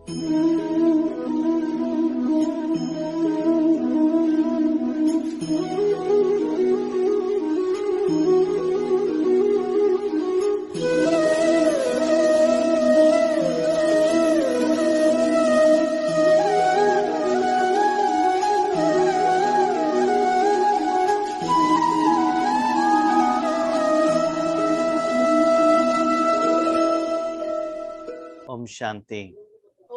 ओम शांति।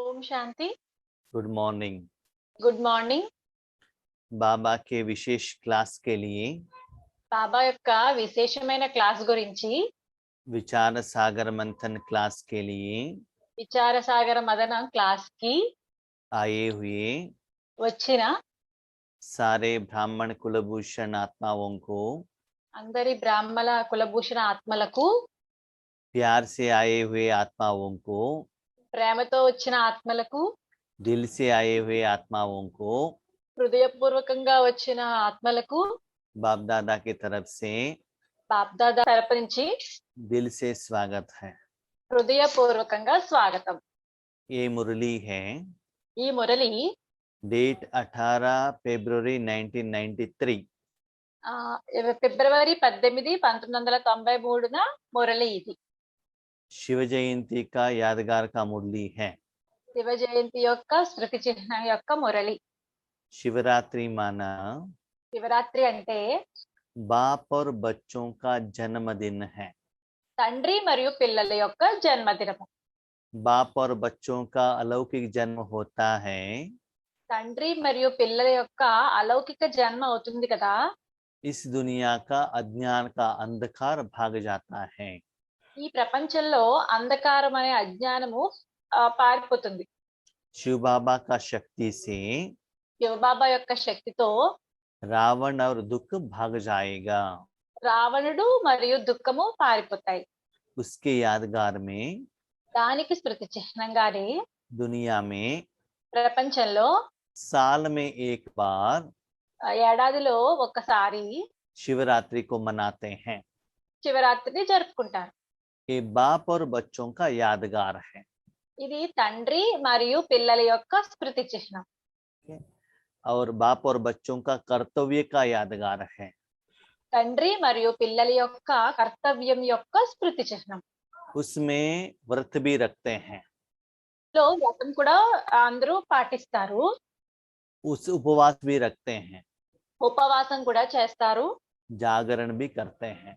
ओम शांति। Good morning. Good morning. बाबा के विशेष क्लास के लिए బాబా యొక్క విశేషమైన క్లాస్ గురించి, विचार सागर मंथन क्लास के लिए విచార సాగర మదన క్లాస్ కి आए हुए వచ్చిన सारे ब्राह्मण कुलभूषण आत्माओं को, అందరి బ్రాహ్మణ కులభూషణ ఆత్మలకు, प्यार से आए हुए आत्माओं को, ప్రేమతో వచ్చిన ఆత్మలకు, दिल से आए हुए आत्माओं को హృదయపూర్వకంగా వచ్చిన ఆత్మలకు बाप दादा की तरफ से బాప్దాదా తరపు నుంచి दिल से स्वागत है। హృదయపూర్వకంగా స్వాగతం। ये मुरली है। ఈ మురళి डेट 18 फरवरी 1993। ఫిబ్రవరి 18, 1993న మురళి ఇది। शिव जयंती का यादगार का मुरली है। శివ జయంతి యొక్క స్మృతి చిహ్నం యొక్క మురళి। शिवरात्रि माना శివరాత్రి అంటే बाप और बच्चों का जन्मदिन है। తండ్రి మరియు పిల్లల యొక్క జన్మదినము। बाप और बच्चों का अलौकिक जन्म होता है। తండ్రి మరియు పిల్లల యొక్క అలౌకిక జన్మ అవుతుంది కదా। इस दुनिया का अज्ञान का अंधकार भाग जाता है। ఈ ప్రపంచంలో అంధకారం అనే అజ్ఞానము పారిపోతుంది। शिव बाबा का शक्ति से శివబాబా యొక్క శక్తితో रावण और दुख भाग जाएगा। రావణుడు మరియు దుఃఖము పారిపోతాయి। उसके यादगार में దానికి స్మృతి చిహ్నంగానే दुनिया में ప్రపంచంలో साल में एक बार ఏడాదిలో ఒక్కసారి शिवरात्रि को मनाते हैं। శివరాత్రిని జరుపుకుంటారు। ये बाप और बच्चों का यादगार है। ఇది తండ్రి మరియు పిల్లల యొక్క స్మృతి చిహ్నం। और बाप और बच्चों का कर्तव्य का यादगार है। తండ్రి మరియు పిల్లల యొక్క కర్తవ్యం యొక్క స్మృతి చిహ్నం। उसमें व्रत भी रखते हैं। లో వ్రతం కూడా అందరూ పాటిస్తారు। उस उपवास भी रखते हैं। ఉపవాసం కూడా చేస్తారు। जागरण भी करते हैं।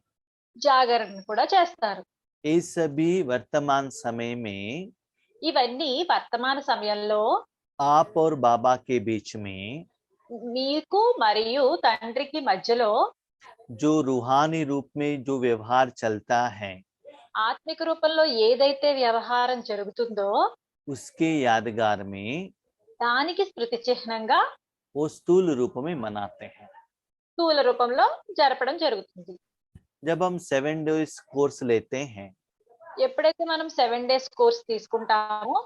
జాగరణ కూడా చేస్తారు। ये सभी वर्तमान समय में ఇవన్నీ వర్తమాన సమయంలో आप और बाबा के बीच में మీకు మరియు తండ్రికి మధ్యలో जो रूहानी रूप में जो व्यवहार चलता है, ఆత్మిక రూపంలో ఏదైతే వ్యవహారం జరుగుతుందో उसके यादगार में దానికి స్మృతి చిహ్నంగా वो स्थूल रूप में मनाते हैं। స్థూల రూపంలో జరపడం జరుగుతుంది। जब हम 7 days कोर्स लेते हैं, ఎప్పుడైతే మనం 7 days కోర్స్ తీసుకుంటామో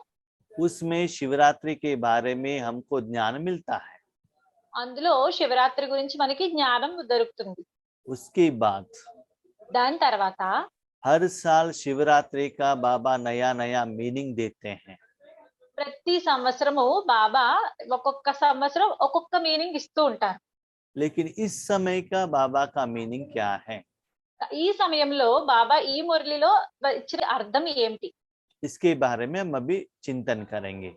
उसमें शिवरात्रि के बारे में हमको ज्ञान मिलता है। అందులో శివరాత్రి గురించి మనకి జ్ఞానం దొరుకుతుంది। उसके बाद దాని తర్వాత हर साल शिवरात्रि का बाबा नया नया मीनिंग देते हैं। ప్రతి సంవత్సరము బాబా ఒక్కొక్క సంవత్సరం ఒక్కొక్క మీనింగ్ ఇస్తూ ఉంటారు। लेकिन इस समय का बाबा का मीनिंग क्या है, ఈ సమయంలో బాబా ఈ మురళిలో ఇచ్చిన అర్థం ఏమిటి, इसके बारे में हम अभी चिंतन करेंगे।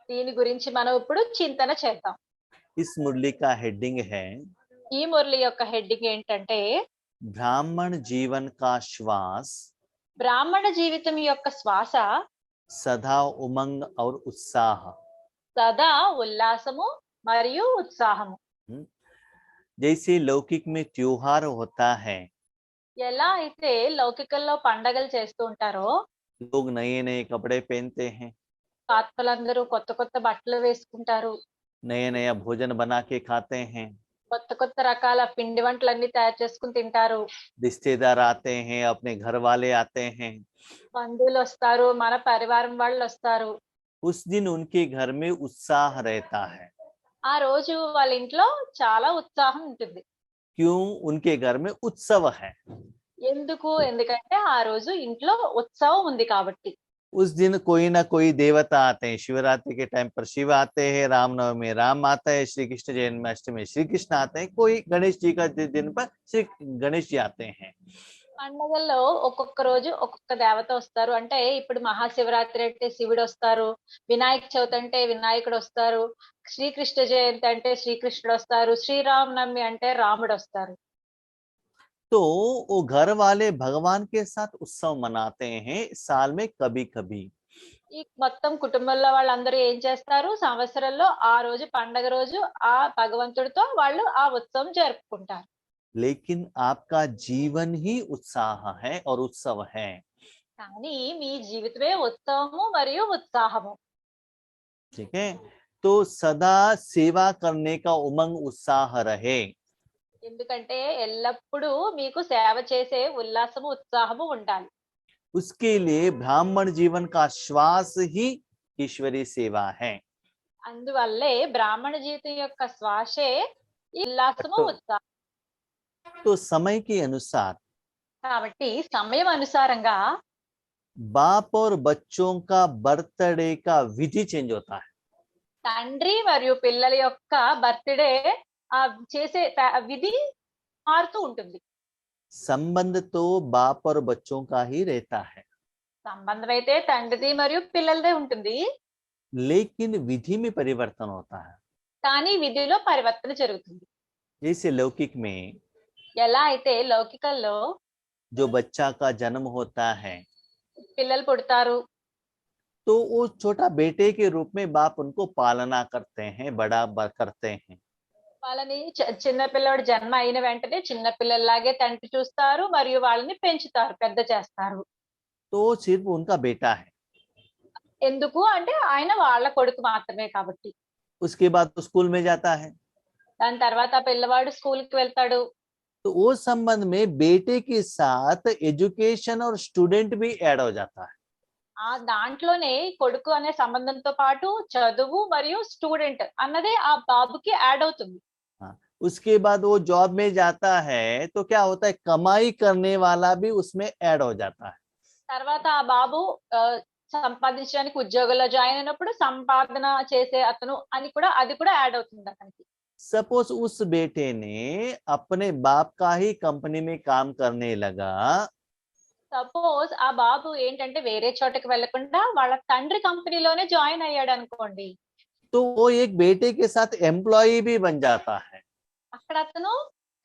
దీని గురించి మనం ఇప్పుడు చింతన చేద్దాం। इस मुरली का हेडिंग है ఈ మురళి యొక్క హెడ్డింగ్ ఏంటంటే ब्राह्मण जीवन का श्वास, బ్రాహ్మణ జీవితం యొక్క శ్వాస सदा उमंग और उत्साह। సదా ఉల్లాసము మరియు ఉత్సాహము। जैसे लौकिक में त्योहार होता है, ఎలా అయితే లౌకికంలో పండగలు చేస్తూ ఉంటారో लोग नए नए कपड़े पहनते हैं, ఆత్మలందరూ కొత్త కొత్త బట్టలు వేసుకుంటారు, नया नया भोजन बना के खाते हैं, కొత్త కొత్త రకాల పిండి వంటలన్నీ తయారు చేసుకుని తింటారు, रिश्तेदार आते हैं, अपने घर वाले आते हैं। బంధువులు వస్తారు, మన పరివారం వాళ్ళు వస్తారు। उस दिन उनके घर में उत्साह रहता है। ఆ రోజు వాళ్ళ ఇంట్లో చాలా ఉత్సాహం ఉంటుంది। क्यों? उनके घर में उत्सव है। ఎందుకంటే ఆ రోజు ఇంట్లో ఉత్సవం ఉంది కాబట్టి। उस दिन कोई ना कोई देवता आते हैं। शिवरात्रि के टाइम पर शिव आते हैं, रामनवमी में राम आता है, श्री कृष्ण जन्माष्टमी में श्री कृष्ण आते हैं, कोई गणेश जी का दिन पर श्री गणेश जी आते हैं। పండగల్లో ఒక్కొక్క రోజు ఒక్కొక్క దేవత వస్తారు. అంటే ఇప్పుడు మహాశివరాత్రి అంటే శివుడు వస్తారు, వినాయక చవితి అంటే వినాయకుడు వస్తారు, శ్రీకృష్ణ జయంతి అంటే శ్రీకృష్ణుడు వస్తారు, శ్రీరామనవమి అంటే రాముడు వస్తారు. तो वो घर वाले भगवान के साथ उत्सव मनाते हैं साल में कभी कभी। ఈ మొత్తం కుటుంబంలో వాళ్ళందరూ ఏం చేస్తారు, సంవత్సరంలో ఆ రోజు పండగ రోజు ఆ భగవంతుడితో వాళ్ళు ఆ ఉత్సవం జరుపుకుంటారు. लेकिन आपका जीवन ही उत्साह है और उत्सव है। కానీ మీ జీవితమే ఉత్సవము మరియు ఉత్సాహము. ठीक है, तो सदा सेवा करने का उमंग उत्साह रहे। ఎందుకంటే ఎల్లప్పుడూ మీకు సేవ చేసే ఉల్లాసము ఉత్సాహము ఉండాలి. उसके लिए ब्राह्मण जीवन का श्वास ही ईश्वरी सेवा है। అందువల్లే బ్రాహ్మణ జీవితం యొక్క శ్వాసే ఈ ఉల్లాసము ఉత్సాహం. तो समय के अनुसार కాబట్టి సమయం అనుసారంగా बाप और बच्चों का बर्थडे का विधि चेंज होता है। తండ్రి మరియు పిల్లల యొక్క బర్త్డే ఆ చేసే విధి మారుతూ ఉంటుంది. संबंध तो बाप और बच्चों का ही रहता है, సంబంధం అయితే తండ్రిది మరియు పిల్లలదే ఉంటుంది. लेकिन विधि में परिवर्तन होता है। కానీ విధిలో పరివర్తన జరుగుతుంది. जैसे लौकिक में ఎలా అయితే లౌకికంలో जो बच्चा का जन्म होता है, పిల్లలు పుడతారు, तो वो छोटा बेटे के रूप में बाप उनको पालना करते हैं, बड़ा करते हैं। వాళ్ళని చిన్న పిల్లవాడు జన్మ అయిన వెంటనే చిన్న పిల్లల్లాగే తండ్రి చూస్తారు మరియు వాళ్ళని పెంచుతారు, పెద్ద చేస్తారు. तो वो सिर्फ उनका बेटा है। ఎందుకు అంటే ఆయన వాళ్ళ కొడుకు మాత్రమే కాబట్టి. उसके बाद वो स्कूल में जाता है, దాని తర్వాత ఆ పిల్లవాడు స్కూల్ కి వెళ్తాడు. तो वो संबंध में बेटे के साथ एजुकेशन और स्टूडेंट भी ऐड हो जाता है। ఆ దాంట్లోనే కొడుకు అనే సంబంధంతో పాటు చదువు మరియు స్టూడెంట్ అన్నదే ఆ బాబుకి యాడ్ అవుతుంది. हाँ, उसके बाद वो जॉब में जाता है तो क्या होता है, कमाई करने वाला भी उसमें ऐड हो जाता है। తర్వాత ఆ బాబు సంపాదించడానికి ఉద్యోగంలో జాయిన్ అయినప్పుడు సంపాదన చేసే అతను అని కూడా అది కూడా యాడ్ అవుతుంది అతనికి. सपोज उस बेटे ने अपने बाप का ही कंपनी में काम करने लगा, సపోజ్ ఆ బాబు ఏంటంటే వేరే చోటకి వెళ్లకుండా వాళ్ళ తండ్రి కంపెనీలోనే జాయిన్ అయ్యాడు అనుకోండి. तो वो एक बेटे के साथ एम्प्लॉय भी बन जाता है। అక్కడ అతను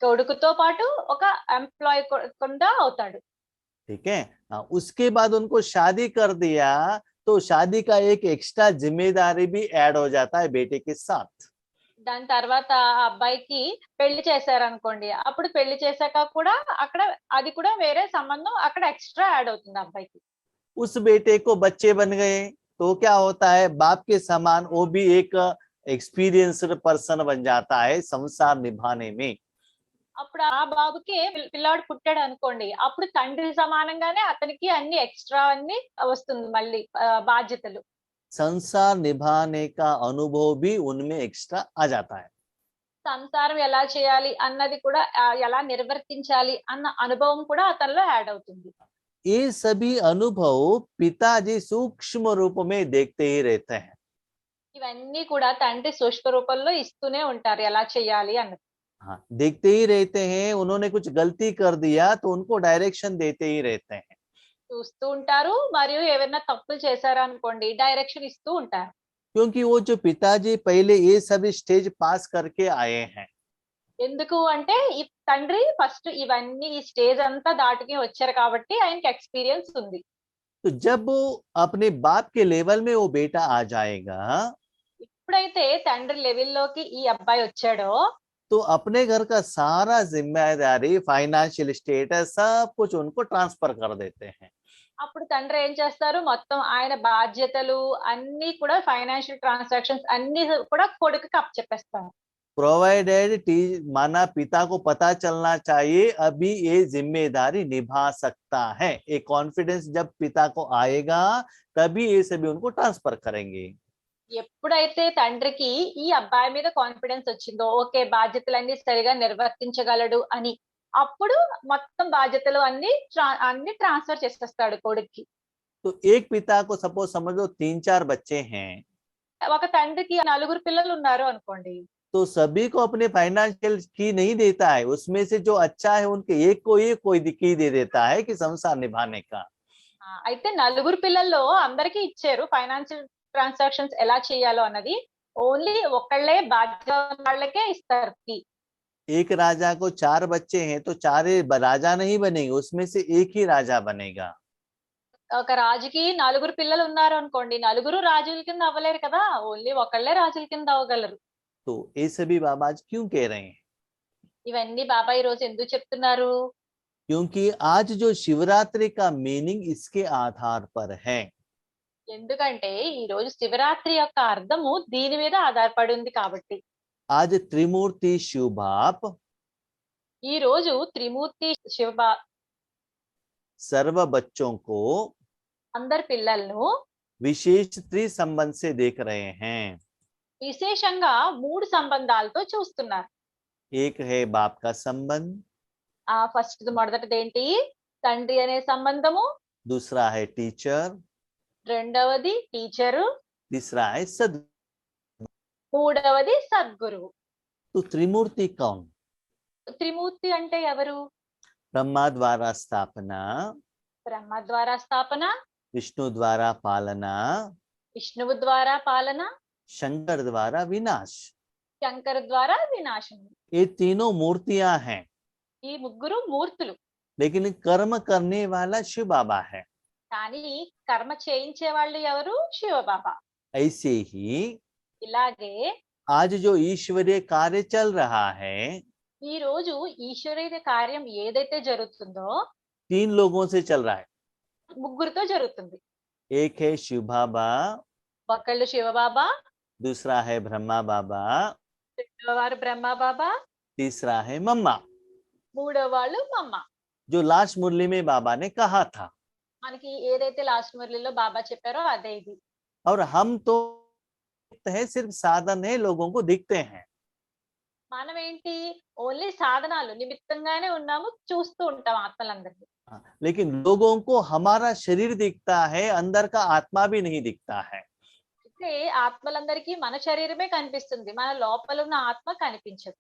కొడుకుతో పాటు ఒక ఎంప్లాయ్ కూడా అవుతాడు. ठीक है, हाँ, उसके बाद उनको शादी कर दिया तो शादी का एक एक्स्ट्रा जिम्मेदारी भी ऐड हो जाता है बेटे के साथ। దాని తర్వాత ఆ అబ్బాయికి పెళ్లి చేశారనుకోండి, అప్పుడు పెళ్లి చేశాక కూడా అక్కడ అది కూడా వేరే సంబంధం అక్కడ ఎక్స్ట్రా యాడ్ అవుతుంది అబ్బాయికి. उस बेटे को बच्चे बन गए तो क्या होता है, बाप के समान वो भी एक एक्सपीरियंस्ड पर्सन बन जाता है संसार निभाने में। అప్పుడు ఆ బాబుకి పిల్లాడు పుట్టాడు అనుకోండి, అప్పుడు తండ్రి సమానంగానే అతనికి అన్ని ఎక్స్ట్రా అన్ని వస్తుంది మళ్ళీ బాధ్యతలు. संसार निभाने का अनुभव भी उनमें एक्स्ट्रा आ जाता है। సంసారం ఎలా చేయాలి అన్నది కూడా ఎలా నిర్వర్తించాలి అన్న అనుభవం కూడా అతనిలో యాడ్ అవుతుంది. ये सभी अनुभव पिताजी सूक्ष्म रूप में देखते ही रहते हैं। ఇవన్నీ కూడా తండ్రి సూక్ష్మ రూపంలో ఇస్తూనే ఉంటారు ఎలా చేయాలి అన్నది. हाँ, देखते ही रहते हैं, उन्होंने कुछ गलती कर दिया तो उनको डायरेक्शन देते ही रहते हैं। చూస్తూ ఉంటారు మరియు ఏమైనా తప్పులు చేశారనుకోండి డైరెక్షన్ ఇస్తూ ఉంటారు. क्योंकि वो जो पिताजी पहले ये सभी स्टेज पास करके आए हैं। ఎందుకు అంటే ఈ తండ్రి ఫస్ట్ ఇవన్నీ ఈ స్టేజ్ అంతా దాటుకి వచ్చారు కాబట్టి ఆయనకి ఎక్స్పీరియన్స్ ఉంది. तो जब वो अपने बाप के लेवल में वो बेटा आ जाएगा ఎప్పుడైతే తండ్రి లెవెల్లోకి ఈ అబ్బాయి వచ్చాడో तो अपने घर का सारा जिम्मेदारी, फाइनेंशियल स्टेटस सब कुछ उनको ट्रांसफर कर देते हैं। అప్పుడు తండ్రి ఏం చేస్తారు, మొత్తం ఆయన బాధ్యతలు అన్ని కూడా ఫైనాన్షియల్ ట్రాన్సాక్షన్స్ అన్ని కూడా కొడుకుకి అప్పచెప్పేస్తారు. प्रोवाइडेड माना पिता को पता चलना चाहिए अभी ये जिम्मेदारी निभा सकता है। एक कॉन्फिडेंस जब पिता को आएगा तभी ये सभी उनको ट्रांसफर करेंगे। ఎప్పుడైతే తండ్రికి ఈ అబ్బాయి మీద కాన్ఫిడెన్స్ వచ్చిందో, ఓకే బాధ్యతలన్నీ సరిగా నిర్వర్తించగలడు అని, అప్పుడు మొత్తం బాధ్యతలు అన్ని ట్రాన్స్ఫర్ చేసేస్తాడు కొడుక్కి. तो एक पिता को सपोज समझ लो 3-4 बच्चे हैं, ఒక తండ్రికి నలుగురు పిల్లలు ఉన్నారు అనుకోండి. तो सभी को अपने फाइनेंशियल की नहीं देता है, उसमें से जो अच्छा है उनके एक कोई की दे देता है कि संसार निभाने का। అయితే నలుగురు పిల్లల్లో అందరికీ ఇచ్చారు ఫైనాన్షియల్ ట్రాన్సాక్షన్స్ ఎలా చేయాలో అన్నది. ఓన్లీ ఒకళ్ళే బాధ్యత ఉన్న వాళ్ళకే ఇస్తారు key. एक राजा को 4 बच्चे हैं तो 4 राजा नहीं बनेंगे, उसमें से एक ही राजा बनेगा। ఒక రాజుకి నలుగురు పిల్లలు ఉన్నారు అనుకోండి, నలుగురు రాజుల కింద అవ్వలేరు కదా, ఓన్లీ ఒకళ్ళే రాజుల కింద అవ్వగలరు. तो ये सभी बाबा आज क्यों कह रहे हैं? ఇవన్నీ బాబా ఈ రోజు ఎందుకు చెప్తున్నారు? क्योंकि आज जो शिवरात्रि का मीनिंग इसके आधार पर है। ఎందుకంటే ఈ రోజు శివరాత్రి యొక్క అర్థము దీని మీద ఆధారపడి ఉంది కాబట్టి. आज त्रिमूर्ति शिव बाप ఈ రోజు త్రిమూర్తి శివ सर्व बच्चों को అందరి పిల్లలను विशेष त्रिसंबंध से देख रहे हैं। విశేషంగా 3 సంబంధాలతో చూస్తున్నారు. एक है बाप का संबंध, ఫస్ట్ మొదటిది ఏంటి? తండ్రి అనే సంబంధము. दूसरा है टीचर, రెండవది టీచరు, तीसरा है सद। మూడవది సద్గురువు. तो त्रिमूर्ति कौन? త్రిమూర్తి అంటే ఎవరు? ब्रह्मा द्वारा स्थापना, బ్రహ్మ ద్వారా స్థాపన, विष्णु द्वारा पालना, విష్ణువు ద్వారా పాలన, शंकर द्वारा विनाश। శంకర ద్వారా వినాశనం. ये तीनों मूर्तियां हैं, ఈ ముగ్గురు మూర్తులు. लेकिन कर्म करने वाला शिव बाबा है। కానీ కర్మ చేయించే వాళ్ళు ఎవరు? శివబాబా. ऐसे ही ఇలాగే आज जो ईश्वरीय कार्य चल रहा है, ఈ రోజు ఈశ్వరీయ కార్యం ఏదైతే జరుగుతుందో 3 लोगों से चल रहा है। ముగ్గురితో జరుగుతుంది. एक है शिव बाबा, ఒకళ్ళు శివబాబా, दूसरा है ब्रह्मा बाबा, రెండవ వారు బ్రహ్మ బాబా, तीसरा है मम्मा, మూడో వాళ్ళు మమ్మ. जो लास्ट मुरली में बाबा ने कहा था। మనకి ఏదైతే లాస్ట్ మురళిలో బాబా చెప్పారో అదే ఇది. और हम तो है सिर्फ साधन है, लोगों को दिखते हैं। మనం ఏంటి? ఓన్లీ సాధనాలు నిమిత్తంగానే ఉన్నాము, చూస్తూ ఉంటాం ఆత్మలందరినీ. लेकिन लोगों को हमारा शरीर दिखता है, अंदर का आत्मा भी नहीं दिखता है। అయితే ఆత్మలందరికీ మన శరీరమే కనిపిస్తుంది, మన లోపల ఉన్న ఆత్మ కనిపించదు.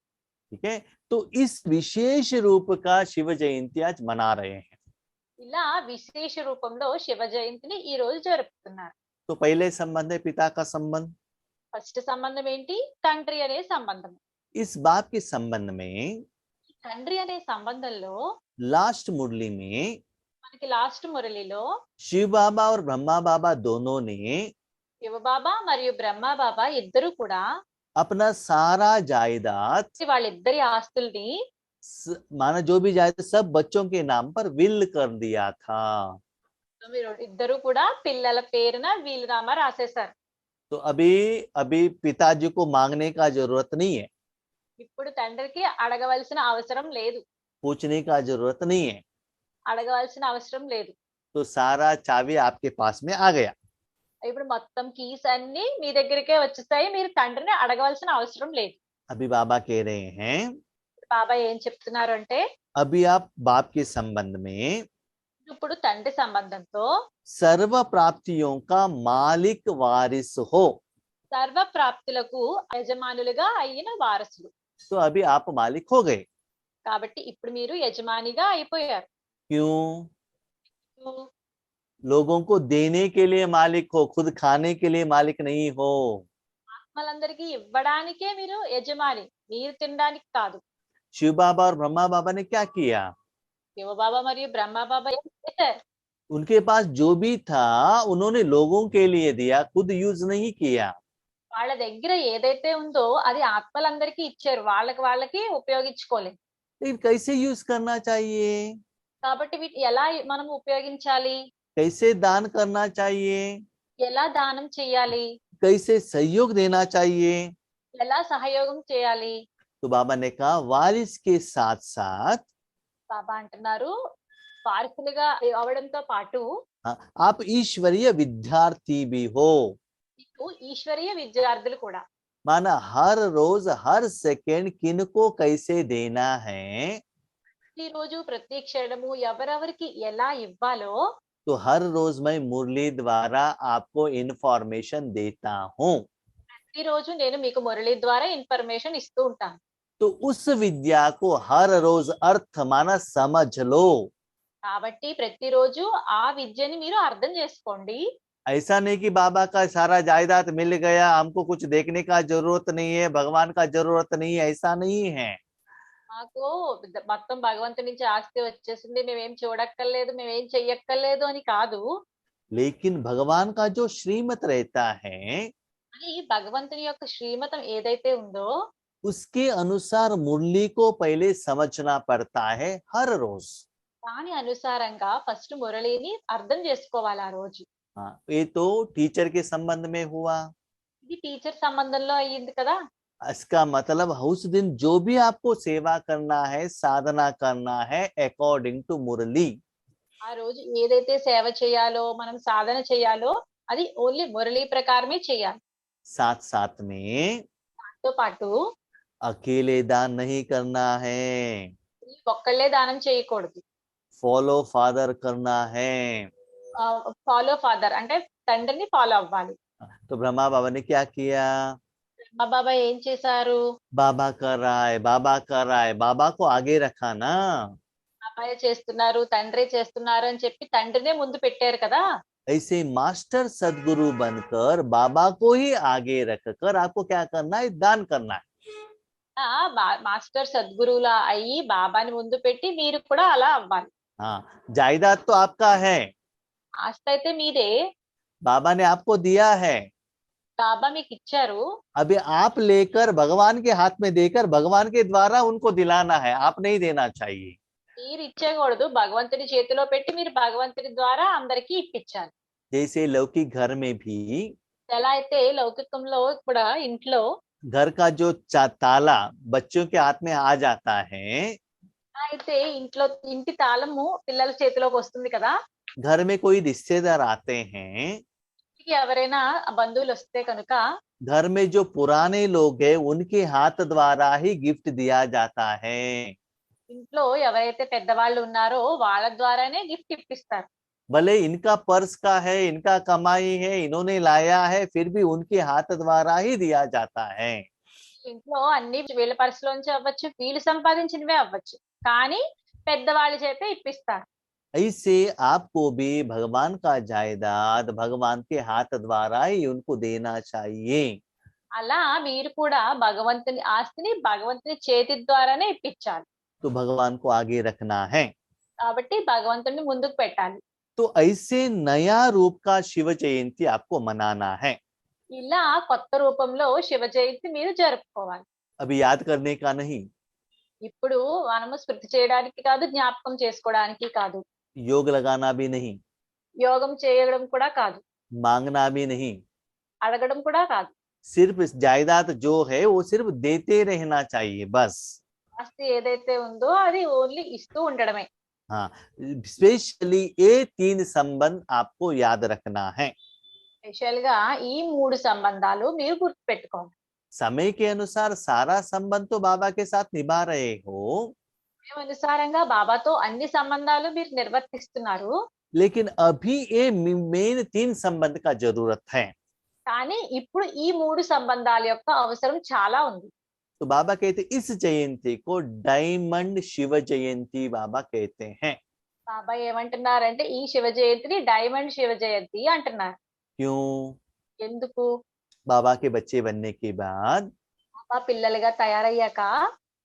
ठीक है, तो इस विशेष रूप का शिव जयंती आज मना रहे हैं। ఇలా విశేష రూపంలో శివ జయంతిని ఈ రోజు జరుపుతున్నారు. तो पहले संबंध है पिता का संबंध। ఫస్ట్ సంబంధం ఏంటి? తండ్రి అనే సంబంధం. इस बाप के संबंध में తండ్రి అనే సంబంధంలో लास्ट मुरली में మనకి లాస్ట్ మురళిలో शिव बाबा और ब्रह्मा बाबा दोनों ने శివబాబా మరియు బ్రహ్మ బాబా ఇద్దరు కూడా अपना सारा जायदाद, వాళ్ళిద్దరి ఆస్తుల్ని माना जो भी जायदाद, सब बच्चों के नाम पर विल कर दिया था। ఇద్దరు కూడా పిల్లల పేరున వీలునామా రాసేశారు. तो अभी अभी पिताजी को मांगने का जरूरत नहीं है, ఇప్పుడు తండ్రికి అడగవలసిన అవసరం లేదు, पूछने का जरूरत नहीं है। అడగవలసిన అవసరం లేదు. तो सारा चाबी आपके पास में आ गया। ఇప్పుడు మొత్తం కీస్ అన్ని మీ దగ్గరికే వచ్చేస్తాయి, మీరు తండ్రిని అడగవలసిన అవసరం లేదు. अभी बाबा कह रहे हैं, బాబా ఏం చెప్తున్నారు అంటే, अभी आप बाप के संबंध में ఇప్పుడు తండ్రి సంబంధంతో सर्व प्राप्तियों का मालिक वारिस हो। సర్వ ప్రాప్తులకు యజమానులుగా అయిన వారసులు. तो अभी आप मालिक हो गए। కాబట్టి ఇప్పుడు మీరు యజమానిగా అయిపోయారు. क्यों? लोगों को देने के लिए मालिक हो, खुद खाने के लिए मालिक नहीं हो। ఆత్మలందరికీ ఇవ్వడానికే మీరు యజమాని, మీరు తినడానికి కాదు. शिव बाबा और ब्रह्मा बाबा ने क्या किया? శివబాబా మరియు బ్రహ్మ బాబా ఏం చేశారు? उनके पास जो भी था उन्होंने लोगों के लिए दिया, खुद यूज नहीं किया। వాళ్ళ దగ్గర ఏదైతే ఉందో అది ఆత్మలందరికీ ఇచ్చారు, వాళ్ళకి ఉపయోగించుకోలేదు. लेकिन कैसे यूज करना चाहिए? కాబట్టి వీటిని ఎలా మనం ఉపయోగించాలి? कैसे दान करना चाहिए? ఎలా దానం చేయాలి? कैसे सहयोग देना चाहिए? ఎలా సహయోగం చేయాలి? तो बाबा ने कहा वारिस के साथ साथ బాబా అంటున్నారు, వారసులుగా అవడంతో పాటు आप ईश्वरीय विद्यार्थी भी हो। మీకు ఈశ్వరీయ విద్యార్థులు కూడా. माना हर रोज हर सेकंड किनको कैसे देना है, ప్రతిరోజు ప్రతి క్షణము ఎవరెవరికి ఎలా ఇవ్వాలో तो तो हर रोज मैं मुरली द्वारा आपको इन्फॉर्मेशन देता हूँ। ఈ రోజు నేను మీకు మురళి ద్వారా ఇన్ఫర్మేషన్ ఇస్తూ ఉంటాను. तो उस विद्या को हर रोज अर्थ माना समझ लो। కాబట్టి ప్రతిరోజు ఆ విద్యని మీరు అర్థం చేసుకోండి. ऐसा नहीं कि बाबा का सारा जायदाद मिल गया, हमको कुछ देखने का जरूरत नहीं है, भगवान का जरूरत नहीं है, ऐसा नहीं है। మాకు మొత్తం భగవంతుడి నుంచి ఆస్తి వచ్చేసింది, మేమేం చూడక్కర్లేదు, మేమేం చెయ్యక్కర్లేదు అని కాదు. लेकिन भगवान का जो श्रीमत रहता है అని భగవంతుని యొక్క శ్రీమతం ఏదైతే ఉందో उसके अनुसार मुरली को पहले समझना पड़ता है हर रोज। దాని అనుసారంగా ఫస్ట్ మురళిని అర్థం చేసుకోవాలి ఆ రోజు. हाँ, ये तो टीचर के संबंध में हुआ। ఇది టీచర్ సంబంధంలో అయ్యింది కదా. इसका मतलब उस दिन जो भी आपको सेवा करना है, साधना करना है, अकॉर्डिंग टू मुरली। ఆ రోజు ఏదైతే సేవ చేయాలో, మనం సాధన చేయాలో అది ఓన్లీ మురళి ప్రకారమే చేయాలి. साथ साथ में తో పాటు अकेले दान नहीं करना है, ఒక్కళ్ళే దానం చేయకూడదు. फॉलो फादर करना है। ఫాలో ఫాదర్ అంటే తండ్రిని ఫాలో అవ్వాలి. तो ब्रह्मा बाबा ने क्या किया? మా బాబా ఏం చేశారు? बाबा कर रहा है, बाबा कर रहा है, बाबा को आगे रखा ना। అబ్బాయి చేస్తున్నారు, తండ్రి చేస్తున్నారు అని చెప్పి తండ్రినే ముందు పెట్టారు కదా. ऐसे मास्टर सदगुरु बनकर बाबा को ही आगे रखकर आपको क्या करना है? दान करना है। మాస్టర్ సద్గురువులా అయ్యి బాబాని ముందు పెట్టి మీరు కూడా అలా అవ్వాలి. हाँ, जायदाद तो आपका है, ఆస్తి అయితే మీదే, बाबा ने आपको दिया है। బాబా మీకు ఇచ్చారు. अभी आप लेकर भगवान के हाथ में देकर भगवान के द्वारा उनको दिलाना है, आप नहीं देना चाहिए। మీరు ఇచ్చేయకూడదు, భగవంతుడి చేతిలో పెట్టి మీరు భగవంతుడి ద్వారా అందరికీ ఇప్పించాలి. जैसे लौकिक घर में भी ఎలా అయితే లౌకికంలో కూడా ఇంట్లో घर का जो ताला बच्चों के हाथ में आ जाता है, అయితే ఇంట్లో ఇంటి తాళము పిల్లల చేతిలోకి వస్తుంది కదా. घर में कोई रिश्तेदार आते हैं, ఇంటికి ఎవరైనా బంధువులు వస్తే కనుక घर में जो पुराने लोग हैं उनके हाथ द्वारा ही गिफ्ट दिया जाता है। ఇంట్లో ఎవరైతే పెద్దవాళ్ళు ఉన్నారో వాళ్ళ ద్వారానే గిఫ్ట్ ఇప్పిస్తారు. भले इनका पर्स का है, इनका कमाई है, इन्होंने लाया है, फिर भी उनके हाथ द्वारा ही दिया जाता है। ఇంట్లో అన్ని వీళ్ళ పర్సులోంచి అవ్వచ్చు, వీళ్ళు సంపాదించినవే అవ్వచ్చు, కానీ పెద్దవాళ్ళ చేతే ఇప్పిస్తారు. ऐसे आपको भी भगवान का जायदाद भगवान के हाथ द्वारा ही उनको देना चाहिए। అలా మీరు కూడా భగవంతుని ఆస్తిని భగవంతుని చేతి ద్వారానే ఇప్పించాలి. तो भगवान को आगे रखना है। కాబట్టి భగవంతుని ముందుకు పెట్టాలి. तो ऐसे नया रूप का शिव जयंती आपको मनाना है। ఇలా కొత్త రూపంలో శివ జయంతి మీరు జరుపుకోవాలి. अभी याद करने का नहीं, ఇప్పుడు మనము స్మృతి చేయడానికి కాదు, జ్ఞాపకం చేసుకోవడానికి కాదు, योग लगाना भी नहीं, యోగం చేయడం కూడా కాదు, मांगना भी नहीं, అడగడం కూడా కాదు. सिर्फ जायदाद जो है वो सिर्फ देते रहना चाहिए बस। ఆస్తి ఏదైతే ఉందో అది ఓన్లీ ఇస్తూ ఉండడమే. हाँ, स्पेशली ये 3 संबंध आपको याद रखना है। స్పెషల్ గా ఈ 3 సంబంధాలు మీరు గుర్తు పెట్టుకోండి. समय के अनुसार सारा संबंध तो बाबा के साथ निभा रहे हो, అనుసారంగా బాబాతో అన్ని సంబంధాలు మీరు నిర్వర్తిస్తున్నారు, लेकिन अभी ये मेन 3 संबंध का जरूरत है। కానీ ఇప్పుడు ఈ 3 సంబంధాల యొక్క అవసరం చాలా ఉంది. तो बाबा कहते इस जयंती को डायमंड शिव जयंती बाबा कहते हैं। బాబా ఏమంటున్నారంటే ఈ శివ జయంతిని డైమండ్ శివ జయంతి అంటున్నారు. क्यों? ఎందుకు? बाबा के बच्चे बनने के बाद బాబా పిల్లలుగా తయారయ్యాక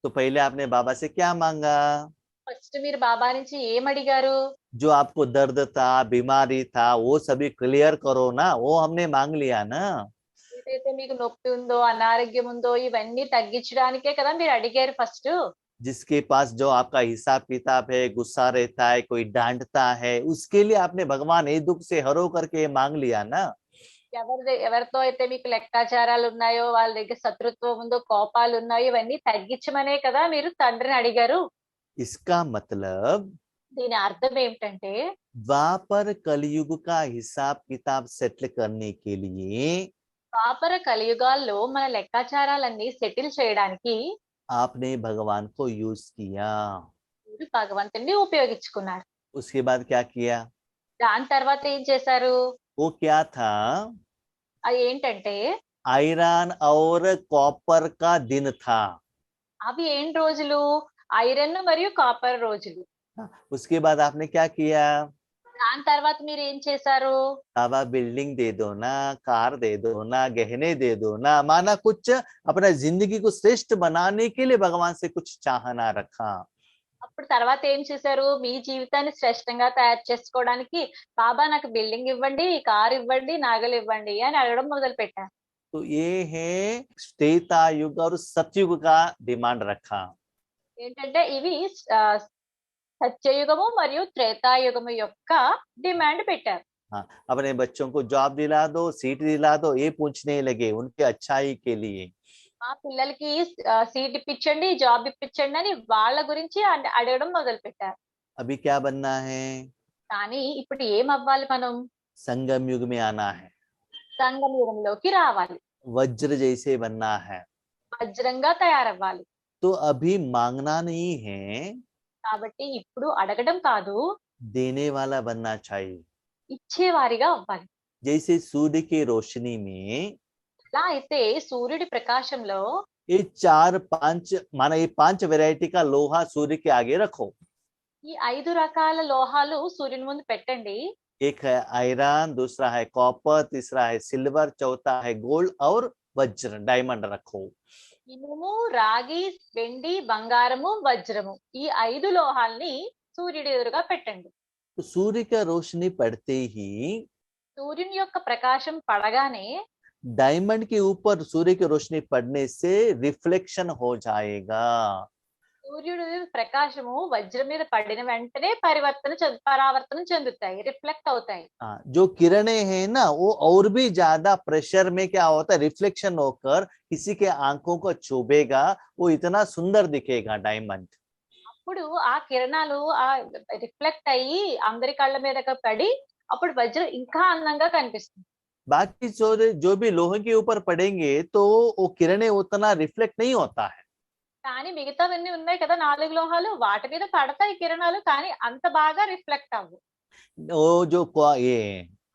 तो पहले आपने बाबा से क्या मांगा? ఫస్ట్ మీరు బాబా నుంచి ఏం అడిగారు? जो आपको दर्द था, बीमारी था, वो सभी क्लियर करो ना, वो हमने मांग लिया ना। ఏదైతే మీకు నొప్పి ఉందో, అనారోగ్యం ఉందో ఇవన్నీ తగ్గించడానికే కదా మీరు అడిగారు ఫస్ట్. जिसके पास जो आपका हिसाब किताब है, गुस्सा रहता है, कोई डांटता है, उसके लिए आपने भगवान ये दुख से हरो करके मांग लिया ना। ఎవరితో అయితే మీకు లెక్కాచారాలు ఉన్నాయో, వాళ్ళ దగ్గర శత్రుత్వం ఉందో, కోపాలు ఉన్నాయో ఇవన్నీ తగ్గించమనే కదా మీరు తండ్రిని అడిగారు. इसका मतलब దీని అర్థం ఏమిటంటే द्वापर कलयुग का हिसाब किताब सेटल करने के लिए ద్వాపర కలియుగాల్లో మన లెక్కాచారాలన్నీ సెటిల్ చేయడానికి आपने भगवान को यूज किया। మీరు భగవంతుని ఉపయోగించుకున్నారు. उसके बाद क्या किया? దాని తర్వాత ఏం చేశారు? वो क्या था? అది ఏంటంటే आयरन और कॉपर का दिन था। అవి ఏం రోజులు? ఐరన్ మరియు కాపర్ రోజులు. उसके बाद आपने क्या किया? దాని తర్వాత మీరు ఏం చేశారు? बाबा बिल्डिंग दे दो ना, कार दे दो ना, गहने दे दो ना, माना कुछ अपना जिंदगी को श्रेष्ठ बनाने के लिए भगवान से कुछ चाहना रखा। అప్పుడు తర్వాత ఏం చేశారు? మీ జీవితాన్ని శ్రేష్టంగా తయారు చేసుకోవడానికి బాబా నాకు బిల్డింగ్ ఇవ్వండి, కార్ ఇవ్వండి, నగలు ఇవ్వండి అని అడగడం మొదలుపెట్టారు. तो ये है त्रेता युग और सतयुग का डिमांड रखा। ఏంటంటే ఇవి సత్యయుగము మరియు త్రేతాయుగము యొక్క డిమాండ్ పెట్టారు. हाँ, अपने बच्चों को जॉब दिला दो, सीट दिला दो, ये पूछने लगे उनके अच्छाई के लिए। మా పిల్లలకి సీట్ ఇప్పించండి, జాబ్ ఇప్పించండి అని వాళ్ళ గురించి అడగడం మొదలు పెట్టారు. अभी क्या बनना है? కానీ ఇప్పుడు ఏం అవ్వాలి మనం? संगम युग में आना है, సంగమ యుగంలోకి రావాలి, वज्र जैसे बनना है। వజ్రంగా తయారవ్వాలి. तो अभी मांगना नहीं है, కాబట్టి ఇప్పుడు అడగడం కాదు, देने वाला बनना चाहिए। ఇచ్చేవారిగా అవ్వాలి. जैसे सूर्य की रोशनी में ఎలా అయితే సూర్యుడి ప్రకాశంలో ये 4-5 माना ये 5 वैरायटी का लोहा सूर्य के आगे रखो। ఈ 5 రకాల లోహాలు సూర్యుని ముందు పెట్టండి. एक है आयरन, दूसरा है कॉपर, तीसरा है सिल्वर, चौथा है गोल्ड और वज्र डायमंड रखो। ఇనుము, రాగి, వెండి, బంగారము, వజ్రము ఈ 5 లోహాల్ని సూర్యుడి ఎదురుగా పెట్టండి. तो सूर्य का रोशनी पड़ते ही సూర్యుని యొక్క ప్రకాశం పడగానే डायमंड के ऊपर सूर्य की रोशनी पड़ने से रिफ्लेक्शन हो जाएगा। సూర్యుడి ప్రకాశము వజ్రం మీద పడిన వెంటనే పరావర్తనం చెందుతాయి, రిఫ్లెక్ట్ అవుతాయి. हाँ, जो किरणें हैं ना वो और भी ज्यादा प्रेशर में क्या होता है, रिफ्लेक्शन होकर किसी के आंखों को चुभेगा, वो इतना सुंदर दिखेगा डायमंड। అప్పుడు ఆ కిరణాలు ఆ రిఫ్లెక్ట్ అయ్యి అందరి కళ్ళ మీద పడి అప్పుడు వజ్రం ఇంకా అందంగా కనిపిస్తుంది. बाकी जो भी लोहे के ऊपर पड़ेंगे तो वो किरणें उतना रिफ्लेक्ट नहीं होता है। కానీ మిగతావన్నీ ఉన్నాయి కదా 4 లోహాలు, వాటి మీద పడతాయి కిరణాలు, కానీ అంత బాగా రిఫ్లెక్ట్ అవ్వు. वो जो ये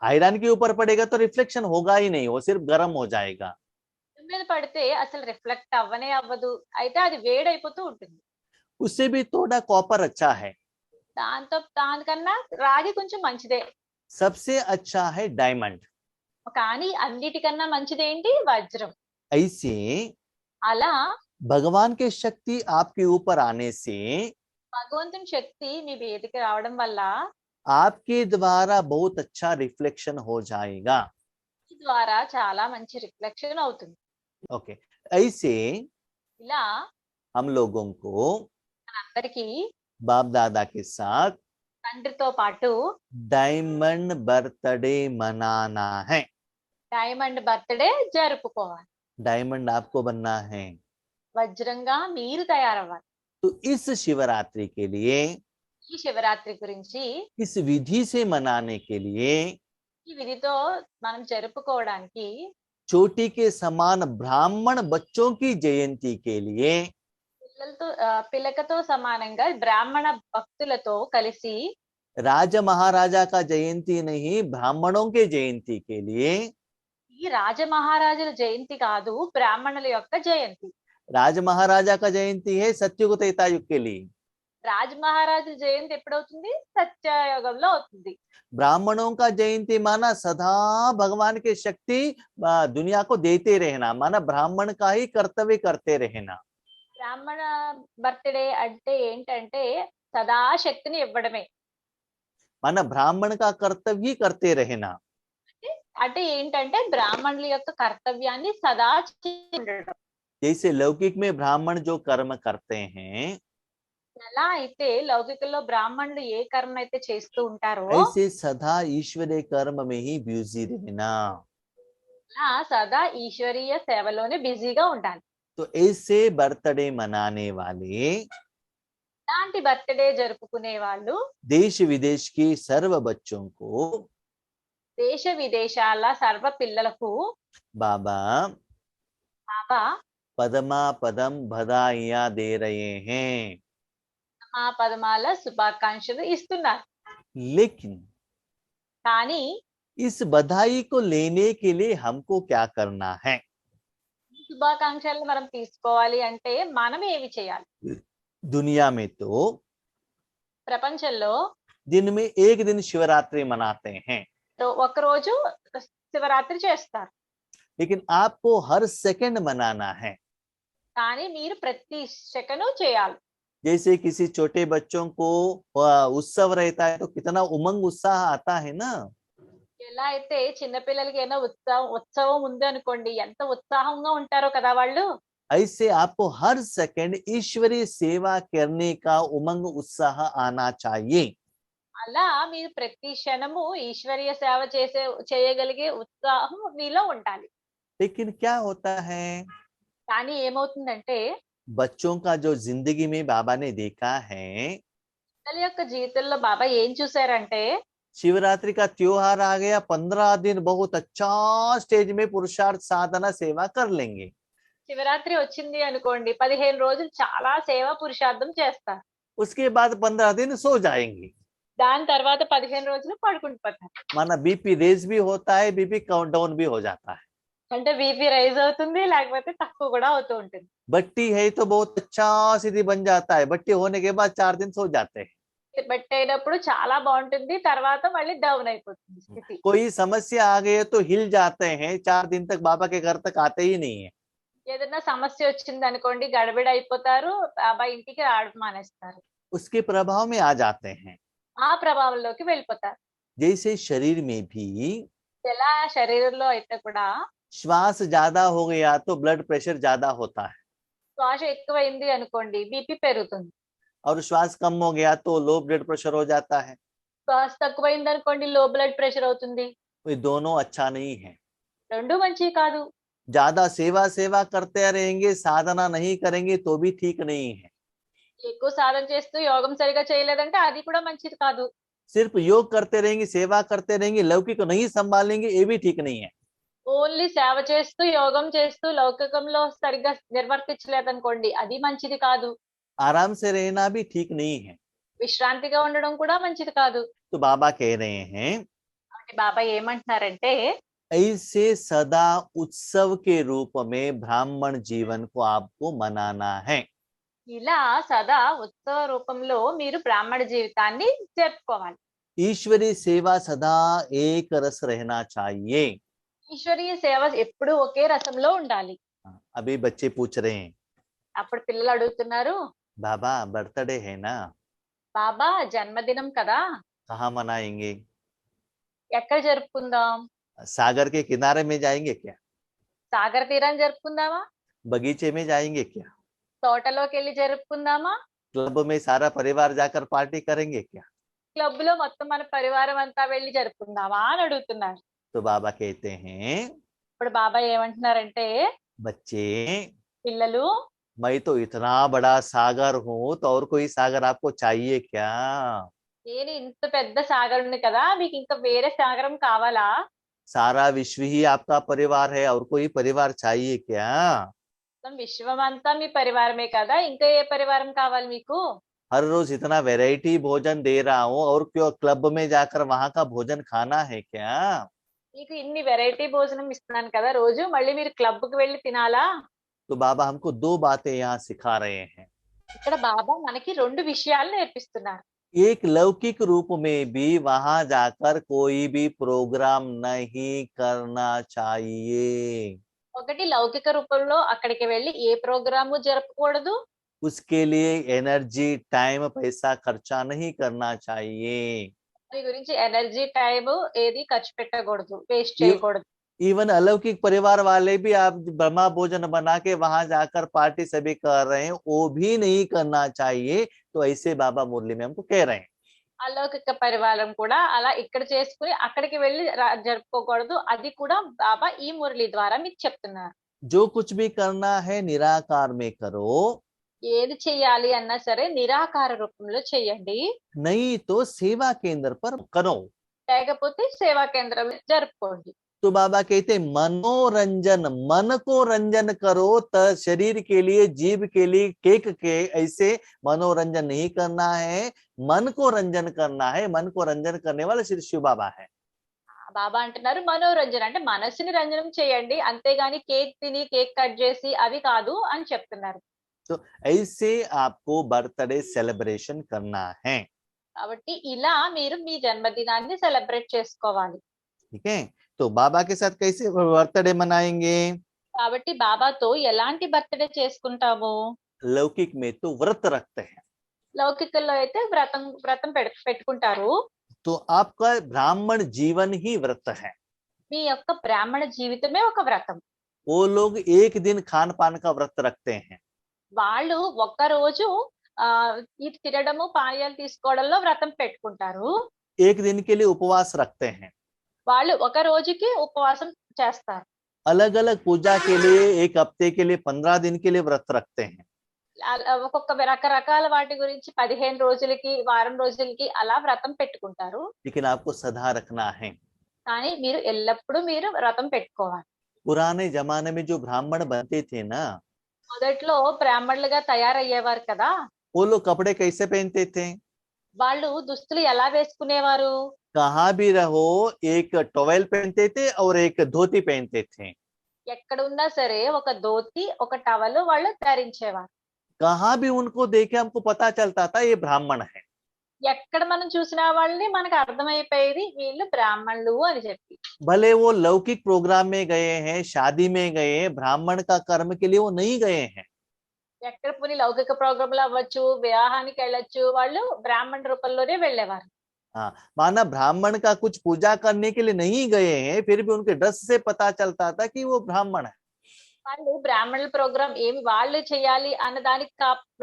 आयरन के ऊपर पड़ेगा तो रिफ्लेक्शन होगा ही नहीं, वो सिर्फ गर्म हो जाएगा। మీద పడితే అసలు రిఫ్లెక్ట్ అవ్వనే అవ్వదు, అయితే అది వేడైపోతూ ఉంటుంది. उससे भी थोड़ा कॉपर अच्छा है। దానికన్నా రాగి కొంచెం మంచిదే. सबसे अच्छा है डायमंड। కానీ అన్నిటికన్నా మంచిది ఏంటి? వజ్రం. ऐसे అలా भगवान की शक्ति आपके ऊपर आने से భగవంతుని శక్తి మీ మీదకి రావడం వల్ల आपके द्वारा बहुत अच्छा रिफ्लेक्शन हो जाएगा। మీ ద్వారా చాలా మంచి రిఫ్లెక్షన్ అవుతుంది. ओके, ऐसे ఇలా हम लोगों को మనందరికీ बाप दादा के साथ తండ్రితో పాటు डायमंड बर्थडे मनाना है। డైమండ్ బర్త్డే జరుపుకోవాలి. डायमंड आपको बनना है। వజ్రంగా మీరు తయారవ్వాలి. तो इस शिवरात्रि के लिए, ఈ శివరాత్రి గురించి, इस विधि से मनाने के लिए, ఈ విధితో మనం జరుపుకోవడానికి चोटी के समान ब्राह्मण बच्चों की जयंती के लिए పిలకతో సమానంగా బ్రాహ్మణ భక్తులతో కలిసి राज महाराजा का जयंती नहीं, ब्राह्मणों के जयंती के लिए, ఈ రాజ మహారాజుల జయంతి కాదు, బ్రాహ్మణుల యొక్క జయంతి. राज महाराजा का जयंती है सत्युग त्रेता युग के लिए, రాజ మహారాజుల జయంతి ఎప్పుడవుతుంది? సత్యయుగంలో అవుతుంది. ब्राह्मणों का जयंती माना सदा भगवान की शक्ति दुनिया को देते रहना, माना ब्राह्मण का ही कर्तव्य करते रहना। బ్రాహ్మణ బర్త్డే అంటే ఏంటంటే సదా శక్తిని ఇవ్వడమే. माना ब्राह्मण का कर्तव्य ही करते रहना। అంటే ఏంటంటే బ్రాహ్మణుల యొక్క కర్తవ్యాన్ని సదా ఉండడం. जैसे लौकिक में ब्राह्मण जो कर्म करते हैं, ఎలా అయితే లౌకికంలో బ్రాహ్మణులు ఏ కర్మ అయితే చేస్తూ ఉంటారో ऐसे सदा ईश्वरीय कर्म में ही बिजी रहना। అలా సదా ఈశ్వరీయ సేవలోనే బిజీగా ఉండాలి. तो ऐसे बर्थडे मनाने वाले ఇలాంటి బర్త్డే జరుపుకునే వాళ్ళు देश विदेश के सर्व बच्चों को దేశ విదేశాల సర్వ పిల్లలకు बाबा బాబా पदमा पदम बधाइयां दे रहे हैं। పదమాల శుభాకాంక్షలు ఇస్తున్నారు. लेकिन కానీ इस बधाई को लेने के लिए हमको क्या करना है? శుభాకాంక్షలు మనం తీసుకోవాలి అంటే మనం ఏమి చేయాలి? दुनिया में तो ప్రపంచంలో दिन में एक दिन शिवरात्रि मनाते हैं, ఒక రోజు శివరాత్రి చేస్తారు. लेकिन आपको हर सेकंड मनाना है. కానీ మీరు ప్రతి సెకను చేయాలి. जैसे किसी छोटे बच्चों को उत्सव रहता है तो कितना उमंग उत्साह आता है ना. ఎలా అయితే చిన్నపిల్లలకి ఏదో ఉత్సవం ఉంది అనుకోండి, ఎంత ఉత్సాహంగా ఉంటారో కదా వాళ్ళు. ऐसे आपको हर सेकंड ईश्वरीय सेवा करने का उमंग उत्साह आना चाहिए. అలా మీరు ప్రతి క్షణము ఈశ్వరీయ సేవ చేయగలిగే ఉత్సాహం మీలో ఉండాలి. लेकिन क्या होता है, కానీ ఏమవుతుందంటే बच्चों का जो जिंदगी में बाबा ने देखा है, పిల్లల యొక్క జీవితంలో బాబా ఏం చూసారంటే शिवरात्रि का त्योहार आ गया, 15 दिन बहुत अच्छा स्टेज में पुरुषार्थ साधना सेवा कर लेंगे. శివరాత్రి వచ్చింది అనుకోండి, 15 రోజులు చాలా సేవ పురుషార్థం చేస్తారు. उसके बाद 15 दिन सो जाएंगे. దాని తర్వాత 15 రోజులు పడుకుంటుపోతారు. माना बीपी रेज भी होता है, बीपी काउंट डाउन भी हो जाता है. అంటే బీపీ రైజ్ అవుతుంది, లేకపోతే తక్కువ కూడా అవుతూ ఉంటుంది. बट्टी है तो बहुत अच्छा स्थिति बन जाता है, बट्टी होने के बाद 4 दिन सो जाते हैं. బట్ అయినప్పుడు చాలా బాగుంటుంది, తర్వాత మళ్ళీ డౌన్ అయిపోతుంది స్థితి. कोई समस्या आ गई तो हिल जाते हैं, 4 दिन तक बाबा के घर तक आते ही नहीं है. ఏదైనా సమస్య వచ్చింది అనుకోండి, గడబిడ అయిపోతారు, బాబా ఇంటికి రావడం మానేస్తారు. उसके प्रभाव में आ जाते हैं. ఆ ప్రభావంలోకి వెళ్ళిపోతారు. जैसे शरीर में भी ఎలా శరీరంలో అయితే కూడా श्वास ज्यादा हो गया तो ब्लड प्रेशर ज्यादा होता है, శ్వాస ఎక్కువైంది అనుకోండి, బీపీ పెరుగుతుంది. और श्वास कम हो गया तो लो ब्लड प्रेशर हो जाता है. శ్వాస తక్కువైంది అనుకోండి, లో బ్లడ్ ప్రెషర్ అవుతుంది. ये दोनों अच्छा नहीं है. రెండు మంచివి కాదు. ज्यादा सेवा करते रहेंगे, साधना नहीं करेंगे तो भी ठीक नहीं है. ఎక్కువ సాధన చేస్తూ యోగం సరిగా చేయలేదంటే అది కూడా మంచిది కాదు. सिर्फ योग करते रहेंगे, सेवा करते रहेंगे, लौकिक नहीं संभालेंगे, ये भी ठीक नहीं है. ఓన్లీ సేవ చేస్తూ యోగం చేస్తూ లౌకికంలో సరిగ్గా నిర్వర్తించలేదనుకోండి, అది మంచిది కాదు. आराम से रहना भी ठीक नहीं है. విశ్రాంతిగా ఉండడం కూడా మంచిది కాదు. तो बाबा कह रहे हैं, అంటే బాబా ఏమంటున్నారంటే ऐसे सदा उत्सव के रूप में ब्राह्मण जीवन को आपको मनाना है. ఇలా సదా ఉత్సవ రూపంలో మీరు బ్రాహ్మణ జీవితాన్ని జరుపుకోవాలి. ईश्वरीय सेवा सदा एक रस रहना चाहिए. ఈశ్వరీయ సేవ ఎప్పుడు ఒకే రసంలో ఉండాలి. अभी बच्चे पूछ रहे हैं, అప్పుడు పిల్లలు అడుగుతున్నారు, बाबा बर्थडे है ना, బాబా జన్మదినం కదా, कहाँ मनाएंगे? ఎక్కడ జరుపుకుందాం? सागर के किनारे में जाएंगे क्या? సాగర్ తీరాన్ని జరుపుకుందామా? बगीचे में जाएंगे क्या? తోటలోకి వెళ్ళి జరుపుకుందామా? क्लब में सारा परिवार जाकर पार्टी करेंगे क्या? క్లబ్ లో మొత్తం మన పరివారం అంతా వెళ్ళి జరుపుకుందామా అని అడుగుతున్నారు. तो बाबा कहते हैं, ఇప్పుడు బాబా ఏమంటున్నారంటే बच्चे పిల్లలు, मैं तो इतना बड़ा सागर हूँ, तो और कोई सागर आपको चाहिए क्या? నేను ఇంత పెద్ద సాగరుని కదా, మీకు ఇంకా వేరే సాగరం కావాలా? सारा विश्व ही आपका परिवार है, और कोई परिवार चाहिए क्या? మొత్తం విశ్వం అంతా మీ పరివారమే కదా, ఇంకా ఏ పరివారం కావాలి మీకు? हर रोज इतना वैरायटी भोजन दे रहा हूँ, और क्यों क्लब में जाकर वहां का भोजन खाना है क्या? మీకు ఇన్ని వెరైటీ భోజనం ఇస్తున్నాను కదా రోజు, మళ్ళీ మీరు క్లబ్ కి వెళ్ళి తినాలా? तो बाबा हमको 2 बातें यहाँ सिखा रहे हैं. ఇక్కడ బాబా మనకి 2 విషయాలు నేర్పిస్తున్నారు. एक लौकिक रूप में भी वहां जाकर कोई भी प्रोग्राम नहीं करना चाहिए. ఒకటి లౌకిక రూపంలో అక్కడికి వెళ్ళి ఏ ప్రోగ్రాము జరపకూడదు. उसके लिए एनर्जी, टाइम, पैसा खर्चा नहीं करना चाहिए. దాని గురించి ఎనర్జీ, టైం ఏది ఖర్చు పెట్టకూడదు, వేస్ట్ చేయకూడదు. इवन अलौकिक परिवार वाले भी आप ब्रह्मा भोजन बना के वहां जाकर पार्टी सभी कर रहे हैं, वो भी नहीं करना चाहिए. तो ऐसे बाबा मुरली में हमको कह रहे हैं. అలౌకిక పరివారం కూడా అలా ఇక్కడ చేసుకుని అక్కడికి వెళ్ళి జరుపుకోకూడదు. అది కూడా బాబా ఈ మురళి ద్వారా మీకు చెప్తున్నారు. जो कुछ भी करना है निराकार में करो, ఏది చెయ్యాలి అన్నా సరే నిరాకార రూపంలో చెయ్యండి, नहीं तो सेवा केंद्र पर करो. లేకపోతే సేవా కేంద్రంలో జరుపుకోండి. तो बाबा कहते मनोरंजन, मन को रंजन करो, तो शरीर के लिए, जीव के लिए केक के ऐसे मनोरंजन नहीं करना है, मन को रंजन करना है. मन को रंजन करने वाले श्री शिव बाबा है. బాబా అంటున్నారు మనోరంజన అంటే మనస్సుని రంజనం చేయండి, అంతేగాని కేక్ తిని కేక్ కట్ చేసి అవి కాదు అని చెప్తున్నారు. तो ऐसे आपको बर्थडे सेलिब्रेशन करना है। కాబట్టి ఇలా మీరు మీ జన్మదినాన్ని సెలబ్రేట్ చేసుకోవాలి. ठीक है, तो बाबा के साथ कैसे बर्थडे मनाएंगे? కాబట్టి బాబాతో ఎలాంటి బర్త్‌డే చేసుకుంటాము? लौकिक में तो व्रत रखते हैं, లౌకికంలో అయితే వ్రతం పెట్టుకుంటారు. तो आपका ब्राह्मण जीवन ही व्रत है। మీ యొక్క బ్రాహ్మణ జీవితమే ఒక వ్రతం. वो लोग एक दिन खान पान का व्रत रखते हैं, వాళ్ళు ఒక్క రోజు ఇది తినడము పానీయాలు తీసుకోవడంలో వ్రతం పెట్టుకుంటారు. एक दिन के लिए उपवास रखते हैं, వాళ్ళు ఒక రోజుకి ఉపవాసం చేస్తారు. अलग अलग पूजा के लिए एक हफ्ते के लिए 15 दिन के लिए व्रत रखते हैं। ఒక్కొక్క రకరకాల వాటి గురించి 15 రోజులకి వారం రోజులకి అలా వ్రతం పెట్టుకుంటారు. लेकिन आपको सदा रखना है। కానీ మీరు ఎల్లప్పుడూ మీరు వ్రతం పెట్టుకోవాలి. पुराने जमाने में जो ब्राह्मण बनते थे ना, మొదట్లో బ్రాహ్మణులుగా తయారయ్యేవారు కదా, वो लोग कपड़े कैसे पहनते थे? వాళ్ళు దుస్తులు ఎలా వేసుకునేవారు? कहाँ भी रहो एक टॉवेल पहनते थे और एक धोती पहनते थे। ఎక్కడ ఉన్నా సరే ఒక ధోతి ఒక టవల్ వాళ్ళు ధరించేవారు. कहाँ भी उनको देखे हमको पता चलता था ये ब्राह्मण है। ఎక్కడ మనం చూసిన వాళ్ళని మనకు అర్థమైపోయేది వీళ్ళు బ్రాహ్మణులు అని చెప్పి. भले वो लौकिक प्रोग्राम में गए हैं, शादी में गए हैं, ब्राह्मण का कर्म के लिए वो नहीं गए हैं। ఎక్కడ పోనీ లౌకిక ప్రోగ్రామ్ లో అవ్వచ్చు, వివాహానికి వెళ్ళొచ్చు, వాళ్ళు బ్రాహ్మణ రూపంలోనే వెళ్ళేవారు. हाँ, माना ब्राह्मण का कुछ पूजा करने के लिए नहीं गए हैं, फिर भी उनके ड्रेस से पता चलता था कि वो ब्राह्मण है। వాళ్ళు బ్రాహ్మణుల ప్రోగ్రామ్ ఏమి వాళ్ళు చేయాలి అన్న దానికి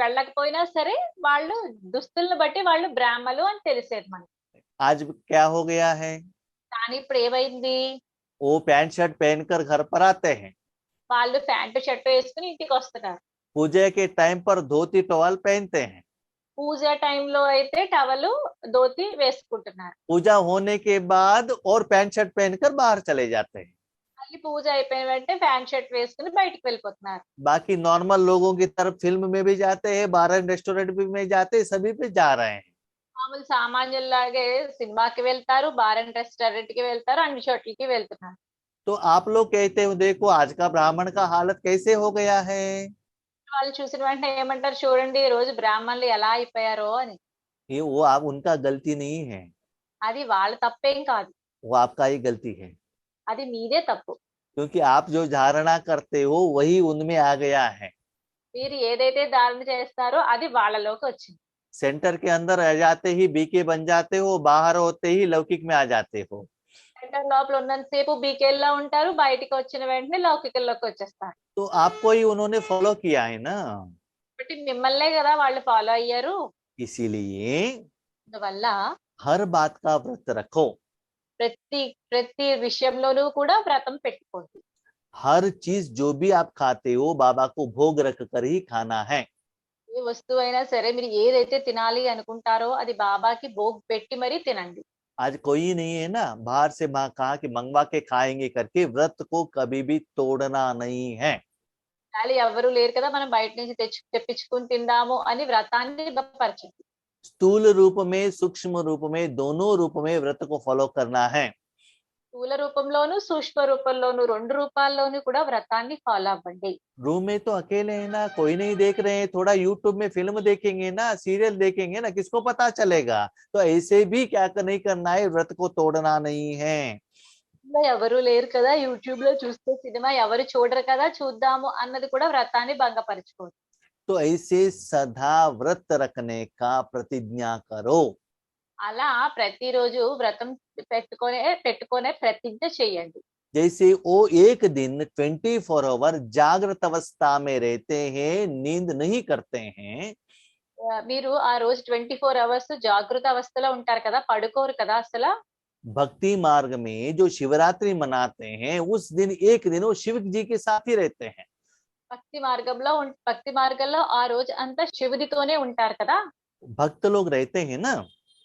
వెళ్ళకపోయినా సరే వాళ్ళు దుస్తులను బట్టి వాళ్ళు బ్రాహ్మలు అని తెలిసేది మనకి. आज क्या हो गया है? కానీ ఇప్పుడు ఏమైంది? वो पैंट शर्ट पहनकर घर पर आते हैं, వాళ్ళు ప్యాంటు షర్ట్ వేసుకుని ఇంటికి వస్తున్నారు. पूजा के टाइम पर धोती टॉवल पहनते हैं, పూజ టైంలో అయితే టవలు ధోతి వేసుకుంటున్నారు. पूजा होने के बाद और पैंट शर्ट पहनकर बाहर चले जाते हैं। మళ్ళీ పూజ అయిపోయిన వెంటనే ప్యాంట్ షర్ట్ వేసుకుని బయటికి వెళ్ళిపోతున్నారు. बाकी नॉर्मल लोगों की तरफ फिल्म में भी जाते हैं, बार एंड रेस्टोरेंट में जाते हैं, सभी पे जा रहे हैं। మామూలు సామాన్యుల్లాగే సినిమాకి వెళ్తారు, బార్ అండ్ రెస్టారెంట్ కి వెళ్తారు, అన్ని చోట్లకి వెళ్తున్నారు. तो आप लोग कहते हो देखो आज का ब्राह्मण का हालत कैसे हो गया है। వాళ్ళు చూసిన వెంటనే ఏమంటారు, చూడండి ఈ రోజు బ్రాహ్మణులు ఎలా అయిపోయారో అని. ये वो आप उनका गलती नहीं है, అది వాళ్ళ తప్పేం కాదు, वो आपका ही गलती है, అది మీదే తప్పు. क्योंकि आप जो धारणा करते हो वही उनमें आ गया है। మీరు ఏదైతే ధారణ చేస్తారో అది వాళ్ళలోకి వచ్చింది. सेंटर के अंदर आ जाते ही बीके बन जाते हो, बाहर होते ही लौकिक में आ जाते हो। సెంటర్ లోపల ఉన్నంతసేపు బీకేల్లో ఉంటారు, బయటికి వచ్చిన వెంటనే లౌకికల్లోకి వచ్చేస్తారు. तो आपको ही उन्होंने फॉलो किया है ना, కాబట్టి మిమ్మల్నే కదా వాళ్ళు ఫాలో అయ్యారు. इसीलिए అందువల్ల हर बात का व्रत रखो, ప్రతి విషయంలోనూ కూడా వ్రతం పెట్టుకోండి. हर चीज जो भी आप खाते हो बाबा को भोग रख कर ही खाना है। ఏ వస్తువు అయినా సరే మీరు ఏదైతే తినాలి అనుకుంటారో అది బాబాకి భోగ్ పెట్టి మరీ తినండి. आज कोई नहीं है ना बाहर से माँ कहा कि मंगवा के खाएंगे करके, व्रत को कभी भी तोड़ना नहीं है। ఖాళీ ఎవరు లేరు కదా మనం బయట నుంచి తెప్పించుకుని తిందాము అని వ్రతాన్ని బలపరచండి. स्थूल रूप में सूक्ष्म रूप में दोनों रूप में व्रत को फॉलो करना है। స్థూల రూపంలోను సూక్ష్మ రూపంలోను రెండు రూపాల్లోనూ కూడా వ్రతాన్ని ఫాలో అవ్వండి. रूम में तो अकेले है ना, कोई नहीं देख रहे हैं, थोड़ा यूट्यूब में फिल्म देखेंगे ना, सीरियल देखेंगे ना, किसको पता चलेगा। तो ऐसे भी क्या नहीं करना है, व्रत को तोड़ना नहीं है। ఎవరు లేరు కదా, యూట్యూబ్ లో చూస్తే సినిమా ఎవరు చూడరు కదా, చూద్దాము అన్నది కూడా వ్రతాన్ని భంగపరచుకోండి. तो ऐसे सदा व्रत रखने का प्रतिज्ञा करो। అలా ప్రతిరోజు వ్రతం పెట్టుకునే ప్రతిజ్ఞ చేయండి. जैसे वो एक दिन 24 आवर जागृत अवस्था में रहते हैं, नींद नहीं करते हैं, మీరు ఆ రోజు 24 అవర్స్ జాగృత అవస్థలో ఉంటారు కదా, పడుకోరు కదా అసలు. भक्ति मार्ग में जो शिवरात्रि मनाते हैं उस दिन एक दिन वो शिव जी के साथ ही रहते हैं। భక్తి మార్గంలో ఆ రోజు అంతా శివుడితోనే ఉంటారు కదా, भक्त लोग रहते हैं ना,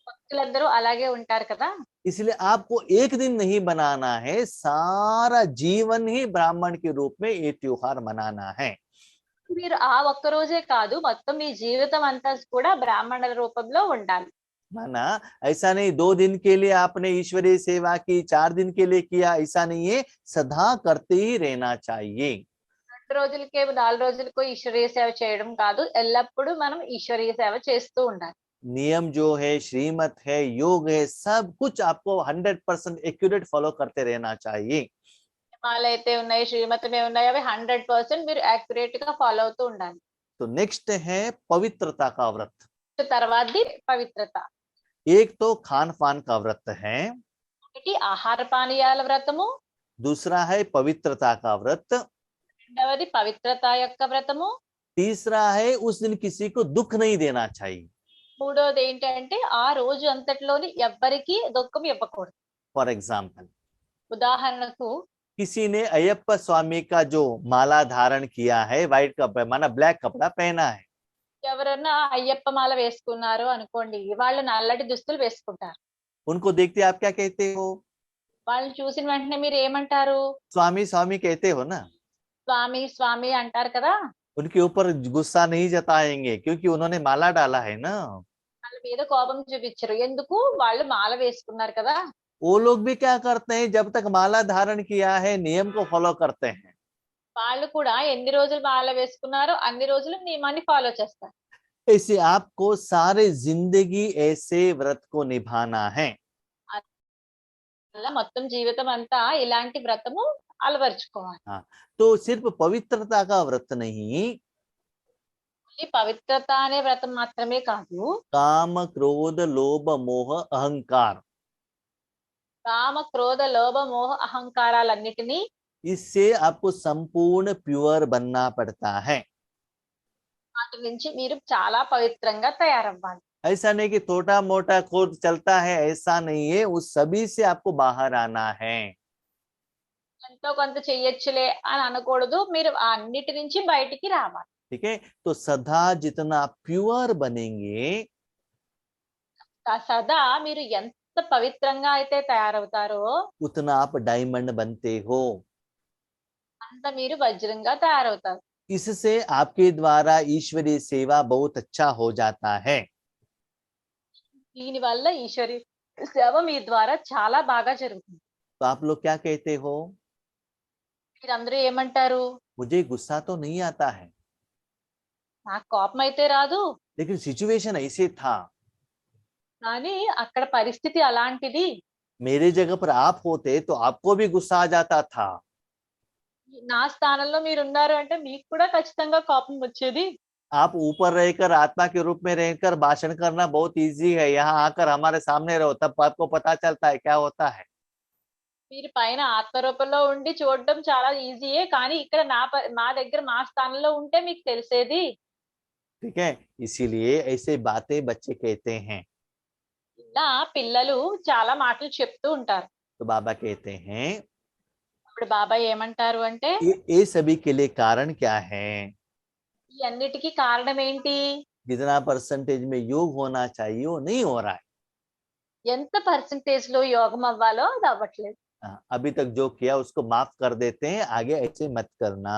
భక్తులందరూ అలాగే ఉంటారు కదా. इसलिए आपको एक दिन नहीं बनाना है, सारा जीवन ही ब्राह्मण के रूप में ये त्योहार मनाना है। మీరు ఆ ఒక్క రోజే కాదు మొత్తం మీ జీవితం అంతా కూడా బ్రాహ్మణుల రూపంలో ఉండాలి. माना ऐसा नहीं 2 दिन के लिए आपने ईश्वरीय सेवा की, 4 दिन के लिए किया, ऐसा नहीं है, सदा करते ही रहना चाहिए। 2 రోజులకే 4 రోజులకు ఈశ్వరీయ సేవ చేయడం కాదు, ఎల్లప్పుడూ మనం ఈశ్వరీయ సేవ చేస్తూ ఉండాలి. नियम जो है, श्रीमत है, योग है, सब कुछ आपको 100% एक्यूरेट फॉलो करते रहना चाहिए। నియమాలైతే ఉన్నాయి, శ్రీమతమే ఉన్నాయి, అవి 100% మీరు యాక్యురేట్ గా ఫాలో అవుతూ ఉండాలి. तो नेक्स्ट है पवित्रता का व्रत। తర్వాతది పవిత్రత. एक तो खान पान का व्रत है, ఒకటి ఆహార పానీయాల వ్రతము, दूसरा है पवित्रता का व्रत, రెండవది పవిత్రత యొక్క వ్రతము, तीसरा है उस दिन किसी को दुख नहीं देना चाहिए। మూడోది ఏంటంటే ఆ రోజు అంతట్లోని ఎవ్వరికి దుఃఖం ఇవ్వకూడదు. फॉर एग्जाम्पल, ఉదాహరణకు किसी ने अयप्पा स्वामी का जो माला धारण किया है, व्हाइट कपड़ा माना ब्लैक कपड़ा पहना है, ఎవరన్నా అయ్యప్ప మాల వేసుకున్నారు అనుకోండి, వాళ్ళు నల్లటి దుస్తులు వేసుకుంటారు. उनको देखते आप क्या कहते हो? వాళ్ళని చూసిన వెంటనే మీరు ఏమంటారు? स्वामी स्वामी कहते हो ना। స్వామి స్వామి అంటారు కదా. उनके ऊपर गुस्सा नहीं जताएंगे क्योंकि उन्होंने माला डाला है ना। వాళ్ళ మీద కోపం చూపించరు, ఎందుకు? వాళ్ళు మాల వేసుకున్నారు కదా. वो लोग भी क्या करते हैं, जब तक माला धारण किया है नियम को फॉलो करते हैं। వాళ్ళు కూడా ఎన్ని రోజులు మాల వేసుకున్నారో అన్ని రోజులు నియమాన్ని ఫాలో చేస్తారు. ऐसे आपको सारे जिंदगी ऐसे व्रत को निभाना है। అలా మొత్తం జీవితం అంతా ఇలాంటి వ్రతము అలవర్చుకోవాలి. हाँ, तो सिर्फ पवित्रता का व्रत नहीं, ఈ పవిత్రత అనే వ్రతం మాత్రమే కాదు, काम क्रोध लोभ मोह अहंकार, కామ క్రోధ లోభ మోహ అహంకారాలన్నిటినీ इससे आपको संपूर्ण प्योर बनना पड़ता है। వాటి నుంచి మీరు చాలా పవిత్రంగా తయారవ్వాలి. ऐसा नहीं कि छोटा मोटा क्रोध चलता है, ऐसा नहीं है, उस सभी से आपको बाहर आना है। ఎంతో కొంత చెయ్యొచ్చులే అని అనకూడదు, మీరు ఆ అన్నిటి నుంచి బయటికి రావాలి. ठीक है, तो सदा जितना प्योर बनेंगे, సదా మీరు ఎంత పవిత్రంగా అయితే తయారవుతారో उतना आप डायमंड बनते हो। అంత మీరు వజ్రంగా తయారవుతారు. इससे आपके द्वारा ईश्वरीय सेवा बहुत अच्छा हो जाता है। దీని వల్ల ఈశ్వరి సేవ మీ ద్వారా చాలా బాగా జరుగుతుంది. तो आप लोग क्या कहते हो? మీరందరూ ఏమంటారు? मुझे गुस्सा तो नहीं आता है, నాకు కోపం అయితే రాదు, लेकिन सिचुएशन ऐसे था, కానీ అక్కడ పరిస్థితి అలాంటిది. मेरे जगह पर आप होते तो आपको भी गुस्सा आ जाता था। నా స్థానంలో మీరున్నారు అంటే మీకు కూడా ఖచ్చితంగా కోపం వచ్చేది. आप ऊपर रहकर आत्मा के रूप में रहकर भाषण करना बहुत इजी है, यहाँ आकर हमारे सामने रहो तब आपको पता चलता है क्या होता है। మీరు పైన ఆత్మరూపంలో ఉండి చూడడం చాలా ఈజీయే, కానీ ఇక్కడ మా దగ్గర మా స్థానంలో ఉంటే మీకు తెలిసేది. ठीक है, इसीलिए ऐसे बातें बच्चे कहते हैं। ఇలా పిల్లలు చాలా మాటలు చెప్తూ ఉంటారు. तो बाबा कहते हैं అప్పుడు బాబాయ్ ఏమంటారు అంటే, ये सभी के लिए कारण क्या है? ఈ అన్నిటికీ కారణం ఏంటి? जितना परसेंटेज में योग होना चाहिए वो नहीं हो रहा है। ఎంత పర్సెంటేజ్ లో యోగం అవ్వాలో అది అవ్వట్లేదు. अभी तक जो किया उसको माफ कर देते हैं, आगे ऐसे मत करना।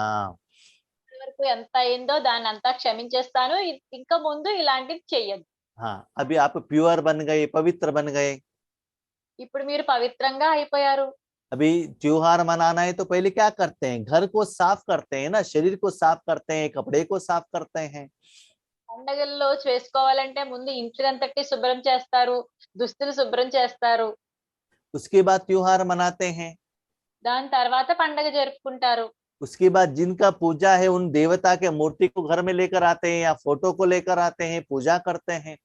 వరకు ఎంత అయిందో దాన్ని అంతా క్షమించేస్తాను, ఇంకా ముందు ఇలాంటివి చెయ్యదు. हाँ, अभी आप प्योर बन गए, पवित्र बन गए। ఇప్పుడు మీరు పవిత్రంగా అయిపోయారు. अभी त्योहार मनाना है तो पहले क्या करते हैं, घर को साफ करते हैं ना, शरीर को साफ करते हैं, कपड़े को साफ करते हैं। పండగల్లో చేసుకోవాలంటే ముందు ఇంటినంతటి శుభ్రం చేస్తారు, దుస్తులు శుభ్రం చేస్తారు, उसके बाद त्योहार मनाते हैं। దాని తర్వాత పండగ జరుపుకుంటారు. उसके बाद जिनका पूजा है उन देवता के मूर्ति को घर में लेकर आते हैं या फोटो को लेकर आते हैं, पूजा करते हैं।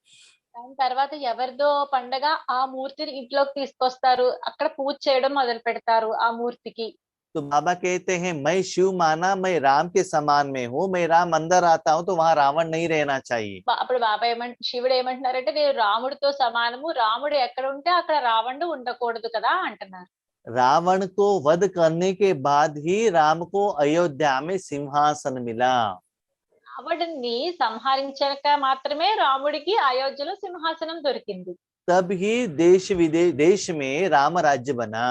దాని తర్వాత ఎవరిదో పండగ ఆ మూర్తిని ఇంట్లోకి తీసుకొస్తారు, అక్కడ పూజ చేయడం మొదలు పెడతారు ఆ మూర్తికి. तो बाबा कहते हैं मैं शिव माना, मैं राम के समान में हूँ, मैं राम अंदर आता हूँ तो वहां रावण नहीं रहना चाहिए। అప్పుడు బాబా శివుడు ఏమంటున్నారంటే, నేను రాముడితో సమానము, రాముడు ఎక్కడ ఉంటే అక్కడ రావణుడు ఉండకూడదు కదా అంటున్నారు. रावण को वध करने के बाद ही राम को अयोध्या में सिंहासन मिला। రావణుడిని సంహరించాక మాత్రమే రాముడికి అయోధ్యలో సింహాసనం దొరికింది. तब ही देश में राम राज्य बना।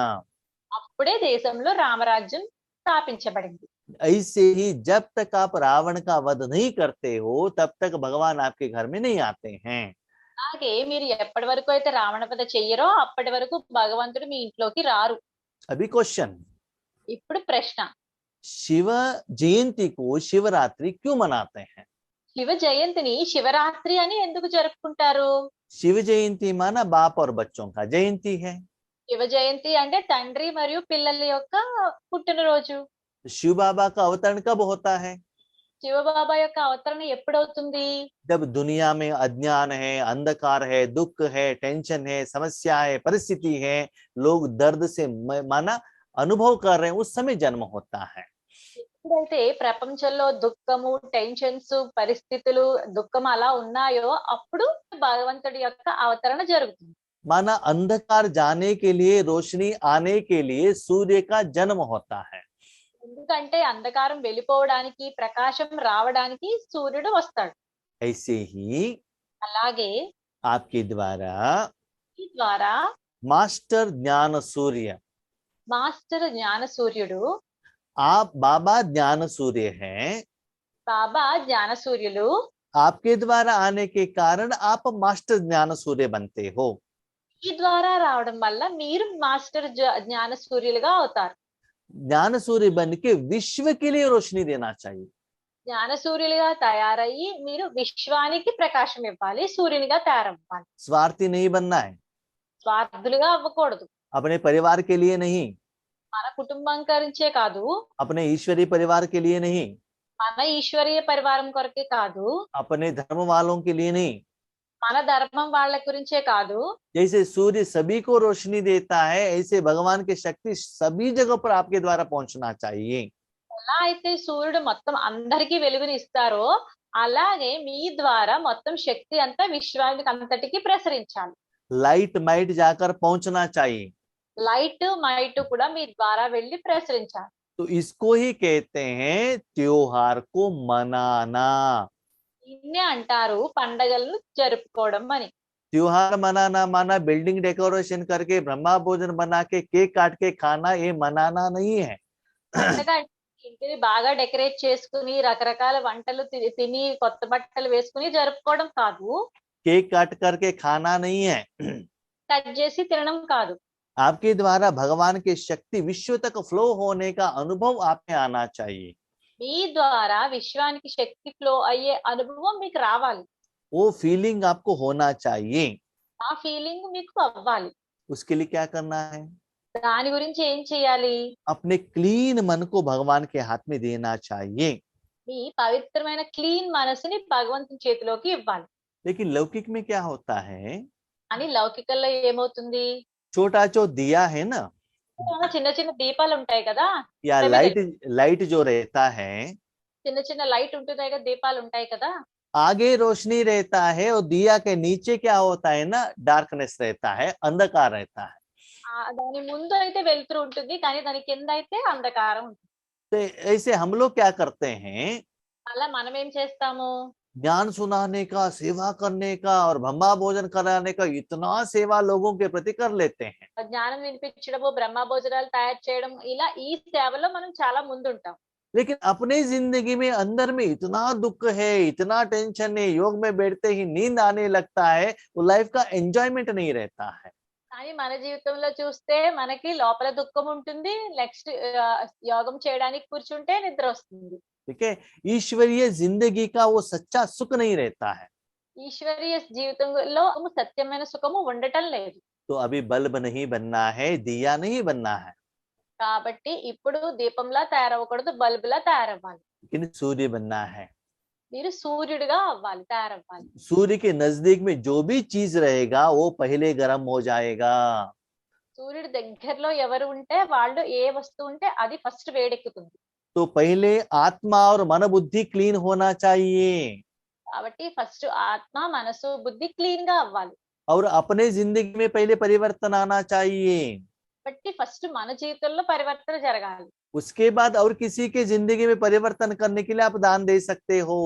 అప్పుడే దేశంలో రామరాజ్యం స్థాపించబడింది. ऐसे ही जब तक आप रावण का वध नहीं करते हो तब तक भगवान आपके घर में नहीं आते हैं। అలాగే మీరు ఎప్పటి వరకు అయితే రావణ వధ చెయ్యరో అప్పటి వరకు భగవంతుడు మీ ఇంట్లోకి రారు. अभी क्वेश्चन, ఇప్పుడు ప్రశ్న, शिव जयंती को शिवरात्रि क्यों मनाते हैं? శివ జయంతిని శివరాత్రి అని ఎందుకు జరుపుకుంటారు? शिव जयंती माना बाप और बच्चों का जयंती है। శివ జయంతి అంటే తండ్రి మరియు పిల్లల యొక్క పుట్టినరోజు. शिव बाबा का अवतरण कब होता है? శివబాబా యొక్క అవతరణ ఎప్పుడవుతుంది? जब दुनिया में अज्ञान है, अंधकार है, दुख है, टेंशन है, समस्या है, परिस्थिति है, लोग दर्द से माना अनुभव कर रहे हैं, उस समय जन्म होता है। ఎప్పుడైతే ప్రపంచంలో దుఃఖము, టెన్షన్స్, పరిస్థితులు, దుఃఖం అలా ఉన్నాయో అప్పుడు భగవంతుడి యొక్క అవతరణ జరుగుతుంది. माना अंधकार जाने के लिए, रोशनी आने के लिए सूर्य का जन्म होता है। ఎందుకంటే అంధకారం వెళ్ళిపోవడానికి, ప్రకాశం రావడానికి సూర్యుడు వస్తాడు. ऐसे ही అలాగే आपके द्वारा ఈ ద్వారా मास्टर ज्ञान सूर्य, మాస్టర్ జ్ఞాన సూర్యుడు, आप बाबा ज्ञान सूर्य हैं, బాబా జ్ఞాన సూర్యులు आपके द्वारा आने के कारण आप मास्टर ज्ञान सूर्य बनते हो। ఈ ద్వారా రావడం వల్ల మీరు మాస్టర్ జ్ఞాన సూర్యులుగా అవుతారు. ज्ञान सूर्य बन के विश्व के लिए रोशनी देना चाहिए। జ్ఞాన సూర్యులుగా తయారయ్యి మీరు విశ్వానికి ప్రకాశం ఇవ్వాలి, సూర్యునిగా తయారవ్వాలి. स्वार्थी नहीं बनना है, స్వార్థులుగా అవ్వకూడదు. अपने परिवार के लिए नहीं, మన కుటుంబం గురించే కాదు, अपने ईश्वरीय परिवार के लिए नहीं, మన ఈశ్వరీయ పరివారం కొరకే కాదు, अपने धर्म वालों के लिए नहीं। మన ధర్మం వాళ్ళ గురించే కాదు. जैसे सूर्य सभी को रोशनी देता है, ऐसे भगवान की शक्ति सभी जगह पर आपके द्वारा पहुंचना चाहिए। ఎలా అయితే సూర్యుడు మొత్తం అందరికీ వెలుగుని ఇస్తారో అలాగే మీ ద్వారా మొత్తం శక్తి అంతా విశ్వానికి అంతటికి ప్రసరించాలి. लाइट माइट जाकर पहुंचना चाहिए। లైట్ మైట్ కూడా మీ ద్వారా వెళ్ళి ప్రసరించాలి. तो इसको ही कहते हैं त्योहार को मनाना। దీన్నే అంటారు పండగలను జరుపుకోవడం అని. त्योहार मनाना माना बिल्डिंग डेकोरेशन करके ब्रह्मा भोजन बना के केक काट के खाना, ये मनाना नहीं है। పండగ అంటే ఇంటిని బాగా డెకరేట్ చేసుకుని రకరకాల వంటలు తిని కొత్త బట్టలు వేసుకుని జరుపుకోవడం కాదు. केक काट करके खाना नहीं है। కట్ చేసి తినడం కాదు. आपके द्वारा भगवान की शक्ति विश्व तक फ्लो होने का अनुभव आप में आना चाहिए। మీ ద్వారా విశ్వానికి శక్తి ఫ్లో అయ్యే అనుభవం మీకు రావాలి. वो फीलिंग आपको होना चाहिए। ఆ ఫీలింగ్ మీకు అవ్వాలి. उसके लिए क्या करना है? దాని గురించి ఏం చేయాలి? अपने क्लीन मन को भगवान के हाथ में देना चाहिए। మీ పవిత్రమైన క్లీన్ మనసుని భగవంతుని చేతిలోకి ఇవ్వాలి. लेकिन लौकिक में क्या होता है? అని లౌకికంలో ఏమవుతుంది? छोटा जो दिया है ना, చిన్న చిన్న దీపాలు ఉంటాయి కదా, या लाइट जो रहता है, చిన్న చిన్న లైట్ ఉంటున్నాయి కదా, దీపాలు ఉంటాయి కదా, आगे रोशनी रहता है और दिया के नीचे क्या होता है ना, डार्कनेस रहता है, अंधकार रहता है। దాని ముందు అయితే వెలుతురు ఉంటుంది కానీ దాని కింద అయితే అంధకారం ఉంటుంది. तो ऐसे हम लोग क्या करते हैं? అలా మనం ఏం చేస్తాము? ज्ञान सुनाने का, सेवा करने का और ब्रह्मा भोजन कराने का इतना सेवा लोगों के प्रति कर लेते हैं। జ్ఞానం వినిపించడము, బ్రహ్మ భోజనాలు తయారు చేయడం, ఇలా ఈ సేవలో మనం చాలా ముందుంటాం. लेकिन अपने जिंदगी में अंदर में इतना दुख है, इतना टेंशन है, योग में बैठते ही नींद आने लगता है, वो लाइफ का एंजॉयमेंट नहीं रहता है। కానీ మన జీవితంలో చూస్తే మనకి లోపల దుఃఖం ఉంటుంది, నెక్స్ట్ యోగం చేయడానికి కూర్చుంటే నిద్ర వస్తుంది. ठीक है, ईश्वरीय जिंदगी का वो सच्चा सुख नहीं रहता है। ఈశ్వరీయ జీవితంలో సత్యమైన సుఖము ఉండటం లేదు. तो अभी बल्ब नहीं बनना है, दिया नहीं बनना है, కాబట్టి ఇప్పుడు దీపంలా తయారవ్వకూడదు, బల్బులా తయారవ్వాలి. लेकिन सूर्य बनना है। మీరు సూర్యుడిగా అవ్వాలి, తయారవ్వాలి. सूर्य के नजदीक में जो भी चीज रहेगा वो पहले गर्म हो जाएगा। సూర్యుడి దగ్గరలో ఎవరు ఉంటే వాళ్ళు ఏ వస్తువు ఉంటే అది ఫస్ట్ వేడెక్కుతుంది. तो पहले आत्मा और मन बुद्धि क्लीन होना चाहिए కాబట్టి ఫస్ట్ ఆత్మ, మనసు, బుద్ధి క్లీన్ గా అవ్వాలి. और अपने जिंदगी में पहले परिवर्तन आना चाहिए। కాబట్టి ఫస్ట్ మన జీవితంలో పరివర్తన జరగాలి. उसके बाद और किसी के जिंदगी में परिवर्तन करने के लिए आप दान दे सकते हो।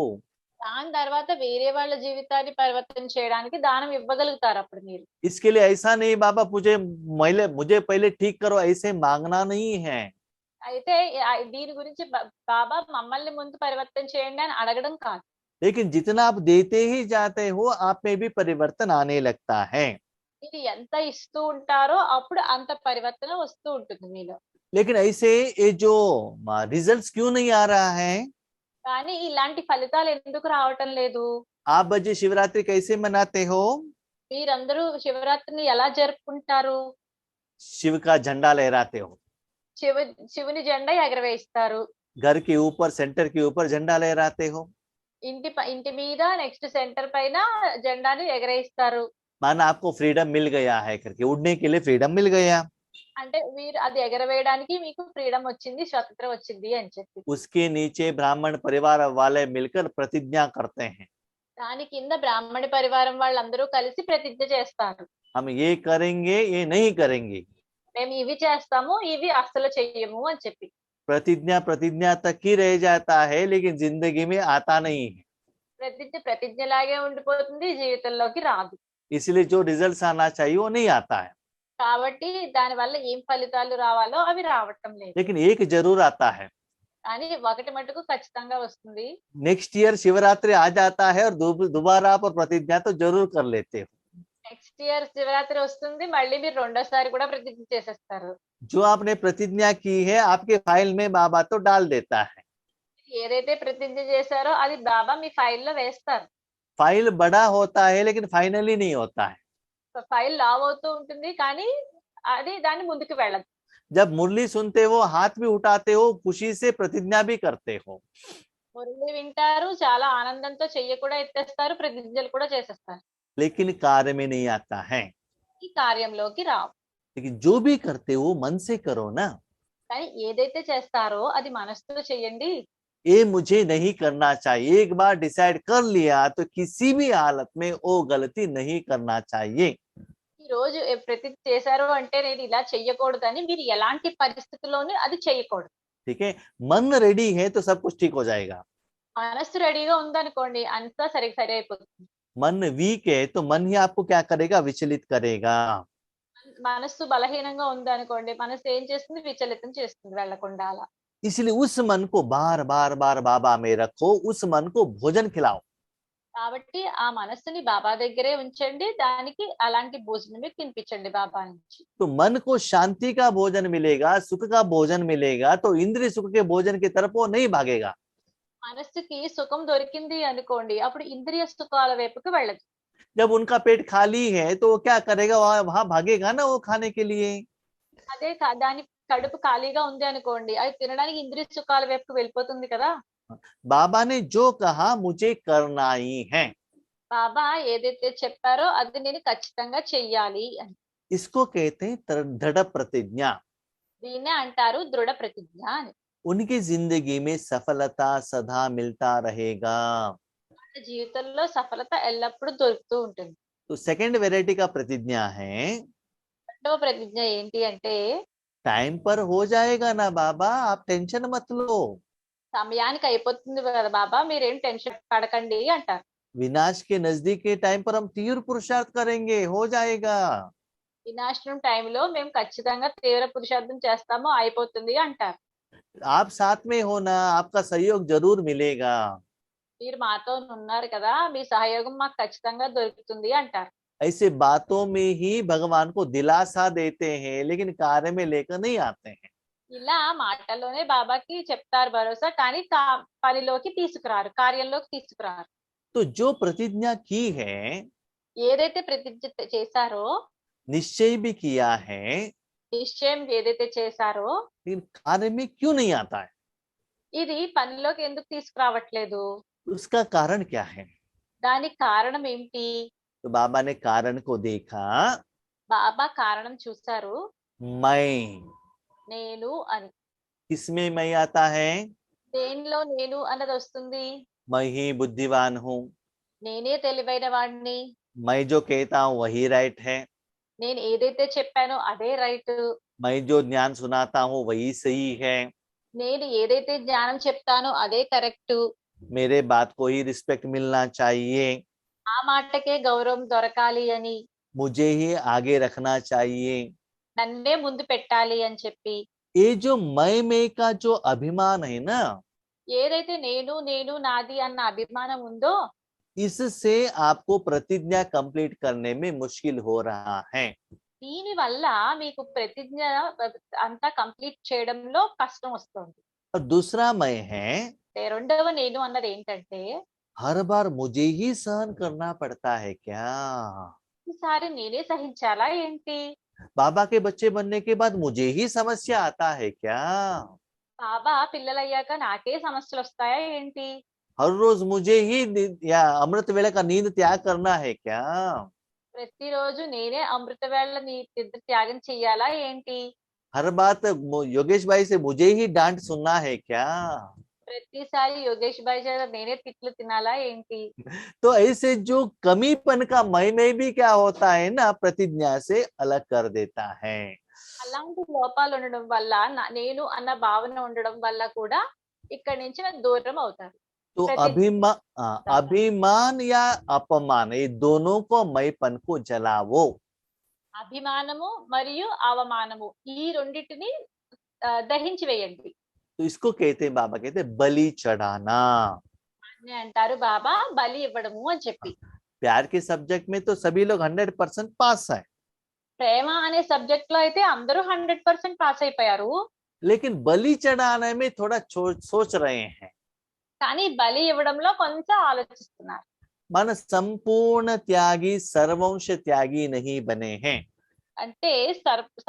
దాని తర్వాత వేరే వాళ్ళ జీవితాన్ని పరివర్తన చేయడానికి దానం ఇవ్వగలుగుతారు అప్పుడు మీరు. इसके लिए ऐसा नहीं बाबा मुझे पहले ठीक करो, ऐसे मांगना नहीं है। అయితే దీని గురించి బాబా మమ్మల్ని ముందు పరివర్తన చేయండి అని అడగడం కాదు. लेकिन जितना आप देते ही जाते हो आप में भी परिवर्तन आने लगता है। మీరు ఎంత ఇస్తూ ఉంటారో అప్పుడు అంత పరివర్తన వస్తూ ఉంటుంది మీలో. लेकिन ऐसे ये जो रिजल्ट्स क्यों नहीं आ रहा है? కానీ ఇలాంటి ఫలితాలు ఎందుకు రావటం లేదు? आप बच्चे शिवरात्रि कैसे मनाते हो? మీరందరూ శివరాత్రిని ఎలా జరుపుకుంటారు? शिव का झंडा लहराते हो, శివ శివుని జెండా ఎగరవేస్తారు. घर के ऊपर सेंटर के ऊपर झंडा लहराते हो। ఇంటి మీద నెక్స్ట్ సెంటర్ పైన జెండాని ఎగరేయిస్తారు. माना आपको फ्रीडम मिल गया है करके, उड़ने के लिए फ्रीडम मिल गया, అంటే మీరు అది ఎగరవేయడానికి మీకు ఫ్రీడమ్ వచ్చింది, స్వతంత్రం వచ్చింది అని చెప్పి. उसके नीचे ब्राह्मण परिवार वाले मिलकर प्रतिज्ञा करते हैं, దాని కింద బ్రాహ్మణ పరివారం వాళ్ళందరూ కలిసి ప్రతిజ్ఞ చేస్తారు. हम ये करेंगे ये नहीं करेंगे। మేము ఇవి చేస్తాము, ఇవి అస్సలు చెయ్యము అని చెప్పి. प्रतिज्ञा प्रतिज्ञा तक ही रह जाता है, लेकिन जिंदगी में आता नहीं है। ప్రతిజ్ఞలాగే ఉండిపోతుంది, జీవితంలోకి రాదు. इसलिए जो रिजल्ट्स आना चाहिए वो नहीं आता है, కాబట్టి దాని వల్ల ఏం ఫలితాలు రావాలో అవి రావటం లేదు. लेकिन एक जरूर आता है। కానీ ఒకటి మటుకు ఖచ్చితంగా వస్తుంది. नेक्स्ट ईयर शिवरात्रि आ जाता है और दोबारा आप प्रतिज्ञा तो जरूर कर लेते हो। నెక్స్ట్ ఇయర్ శివరాత్రి వస్తుంది, మళ్ళీ మీరు రెండోసారి కూడా ప్రతిజ్ఞ చేసేస్తారు. जो आपने प्रतिज्ञा की है आपके फाइल में बाबा तो डाल देता है। ఏదైతే ప్రతిజ్ఞ చేశారో అది బాబా మీ ఫైల్లో వేస్తారు. फाइल बड़ा होता है लेकिन फाइनली नहीं होता है। ఫైల్ లావ్ అవుతూ ఉంటుంది కానీ అది దాన్ని ముందుకు వెళ్ళదు. जब मुरली सुनते हो हाथ भी उठाते हो, खुशी से प्रतिज्ञा भी करते हो, మురళి వింటారు, చాలా ఆనందంతో చెయ్యి కూడా ఎత్తేస్తారు, ప్రతిజ్ఞలు కూడా చేసేస్తారు. लेकिन कार्य में नहीं आता है। ఈ కార్యంలోకి రావు. लेकिन जो भी करते हो मन से करो ना। కానీ ఏదైతే చేస్తారో అది మనసుతో చెయ్యండి. ये मुझे नहीं करना चाहिए, एक बार डिसाइड कर लिया तो किसी भी हालत में वो गलती नहीं करना चाहिए। ఈ రోజు ప్రతిజ్ఞ చేశారు అంటే నేను ఇలా చెయ్యకూడదని మీరు ఎలాంటి పరిస్థితుల్లోనూ అది చెయ్యకూడదు. ठीक है, मन रेडी है तो सब कुछ ठीक हो जाएगा। మనస్సు రెడీగా ఉందనుకోండి అంతా సరి అయిపోతుంది. मन वीक है तो मन ही आपको क्या करेगा, विचलित करेगा। మనస్సు బలహీనంగా ఉందనుకోండి మనస్సు ఏం చేస్తుంది, విచలితం చేస్తుంది వెళ్ళకుండా అలా. इसलिए उस मन को बार बार बार बाबा में रखो, उस मन को भोजन खिलाओ। కాబట్టి ఆ మనస్సుని బాబా దగ్గరే ఉంచండి, దానికి అలాంటి భోజనమే తినిపించండి బాబా నుంచి. तो मन को शांति का भोजन मिलेगा, सुख का भोजन मिलेगा, तो इंद्रिय सुख के भोजन की तरफ वो नहीं भागेगा। మనస్సుకి సుఖం దొరికింది అనుకోండి అప్పుడు ఇంద్రియ సుఖాల వైపుకి వెళ్ళదు. जब उनका पेट खाली है तो वो क्या करेगा, वहां भागेगा ना वो खाने के लिए। అదే దాని కడుపు ఖాళీగా ఉంది అనుకోండి అది తినడానికి ఇంద్రియ సుఖాల వైపుకి వెళ్ళిపోతుంది కదా. बाबा ने जो कहा मुझे करना ही है, బాబా ఏదైతే చెప్పారో అది నేను ఖచ్చితంగా చెయ్యాలి అని. इसको कहते हैं दृढ़ प्रतिज्ञा। దీన్నే అంటారు దృఢ ప్రతిజ్ఞ అని. उनकी जिंदगी में सफलता सदा मिलता रहेगा। మన జీవితంలో సఫలత ఎల్లప్పుడూ దొరుకుతూ ఉంటుంది. तो सेकंड वैरायटी का प्रतिज्ञा है, రెండవ ప్రతిజ్ఞ ఏంటి అంటే टाइम पर हो जाएगा ना बाबा, आप टेंशन मत लो। సమయానికి అయిపోతుంది కదా బాబా మీరేం టెన్షన్ పడకండి అంటారు. विनाश के नजदीक के टाइम पर हम तीव्र पुरुषार्थ करेंगे, हो जाएगा। వినాశనం టైంలో మేము ఖచ్చితంగా తీవ్ర పురుషార్థం చేస్తాము, అయిపోతుంది అంటారు. आप साथ में हो ना, आपका सहयोग जरूर मिलेगा। మీరు మాతో ఉన్నారు కదా మీ సహయోగం మాకు ఖచ్చితంగా దొరుకుతుంది అంటారు. ऐसे बातों में ही भगवान को दिलासा देते हैं, लेकिन कार्य में लेकर नहीं आते हैं। ఇలా మాటల్లోనే బాబాకి చెప్తారు భరోసా, కానీ పనిలోకి తీసుకురారు, కార్యంలోకి తీసుకురారు. तो जो प्रतिज्ञा की है, ఏదైతే ప్రతిజ్ఞ చేశారో, निश्चय भी किया है, నిశ్చయం ఏదైతే చేశారో लेकिन कार्य में क्यों नहीं आता है, ఇది పనిలోకి ఎందుకు తీసుకురావట్లేదు, उसका कारण क्या है? దానికి కారణం ఏంటి? तो बाबा ने कारण को देखा, బాబా కారణం చూశారు. मैं, నేను అని. किसमें मैं आता है? దేనిలో నేను అన్నది వస్తుంది. मैं ही बुद्धिमान हूँ, నేనే తెలివైన వాడిని, मैं जो कहता हूँ वही राइट है, నేను ఏదైతే చెప్పానో అదే రైట్, मैं जो ज्ञान सुनाता हूँ वही सही है, నేను ఏదైతే జ్ఞానం చెప్తానో అదే కరెక్ట్, मेरे बात को ही रिस्पेक्ट मिलना चाहिए, ఆ మాటకే గౌరవం దొరకాలి అని, मुझे ही आगे रखना चाहिए। నన్నే ముందు పెట్టాలి అని చెప్పి ये जो मैं का जो अभिमान है ना, ఏదైతే నేను నేను నాది అన్న అభిమానం ఉందో इससे आपको प्रतिज्ञा कंप्लीट करने में मुश्किल हो रहा है। దీని వల్ల మీకు ప్రతిజ్ఞ అంతా కంప్లీట్ చేయడంలో కష్టం వస్తుంది. और दूसरा मैं है, రెండవ నేను అన్నది ఏంటంటే हर बार मुझे ही सहन करना पड़ता है क्या? ఈసారి నేనే సహించాలా ఏంటి? बाबा के बच्चे बनने के बाद मुझे ही समस्या आता है क्या? బాబా పిల్లలయ్యాక నాకే సమస్యలు వస్తాయా ఏంటి? हर रोज मुझे ही या अमृत वेला का नींद त्याग करना है क्या? ప్రతిరోజు నేనే అమృత వేళ నిద్ర త్యాగం చెయ్యాలా ఏంటి? हर बात योगेश भाई से मुझे ही डांट सुनना है क्या? ప్రతిసారి యోగేష్ భాయ్ చేత నేనే తిట్లు తినాలా ఏంటి? तो ऐसे जो कमीपन का मय में भी क्या होता है ना, प्रतिज्ञा से अलग कर देता है। అలాంటి లోపాలు ఉండడం వల్ల నేను అన్న భావన ఉండడం వల్ల కూడా ఇక్కడి నుంచి నాకు దూరం అవుతారు. तो अभिमान या अपमान, ये दोनों को मैपन को जलाओ। అభిమానము మరియు అవమానము ఈ రెండిటిని దహించి వేయండి. तो इसको कहते हैं, बाबा कहते हैं बलि चढ़ाना। అని అంటారు బాబా బలి ఇవ్వడము అని చెప్పి. प्यार के सब्जेक्ट में तो सभी लोग 100% पास है, ప్రేమ అనే సబ్జెక్ట్ లో అయితే అందరూ 100% పాస్ అయిపోయారు. लेकिन बलि चढ़ाने में थोड़ा सोच रहे हैं। కానీ బలి ఇవ్వడంలో కొంచెం ఆలోచిస్తున్నారు. मन संपूर्ण त्यागी सर्वंश त्यागी नहीं बने हैं। అంటే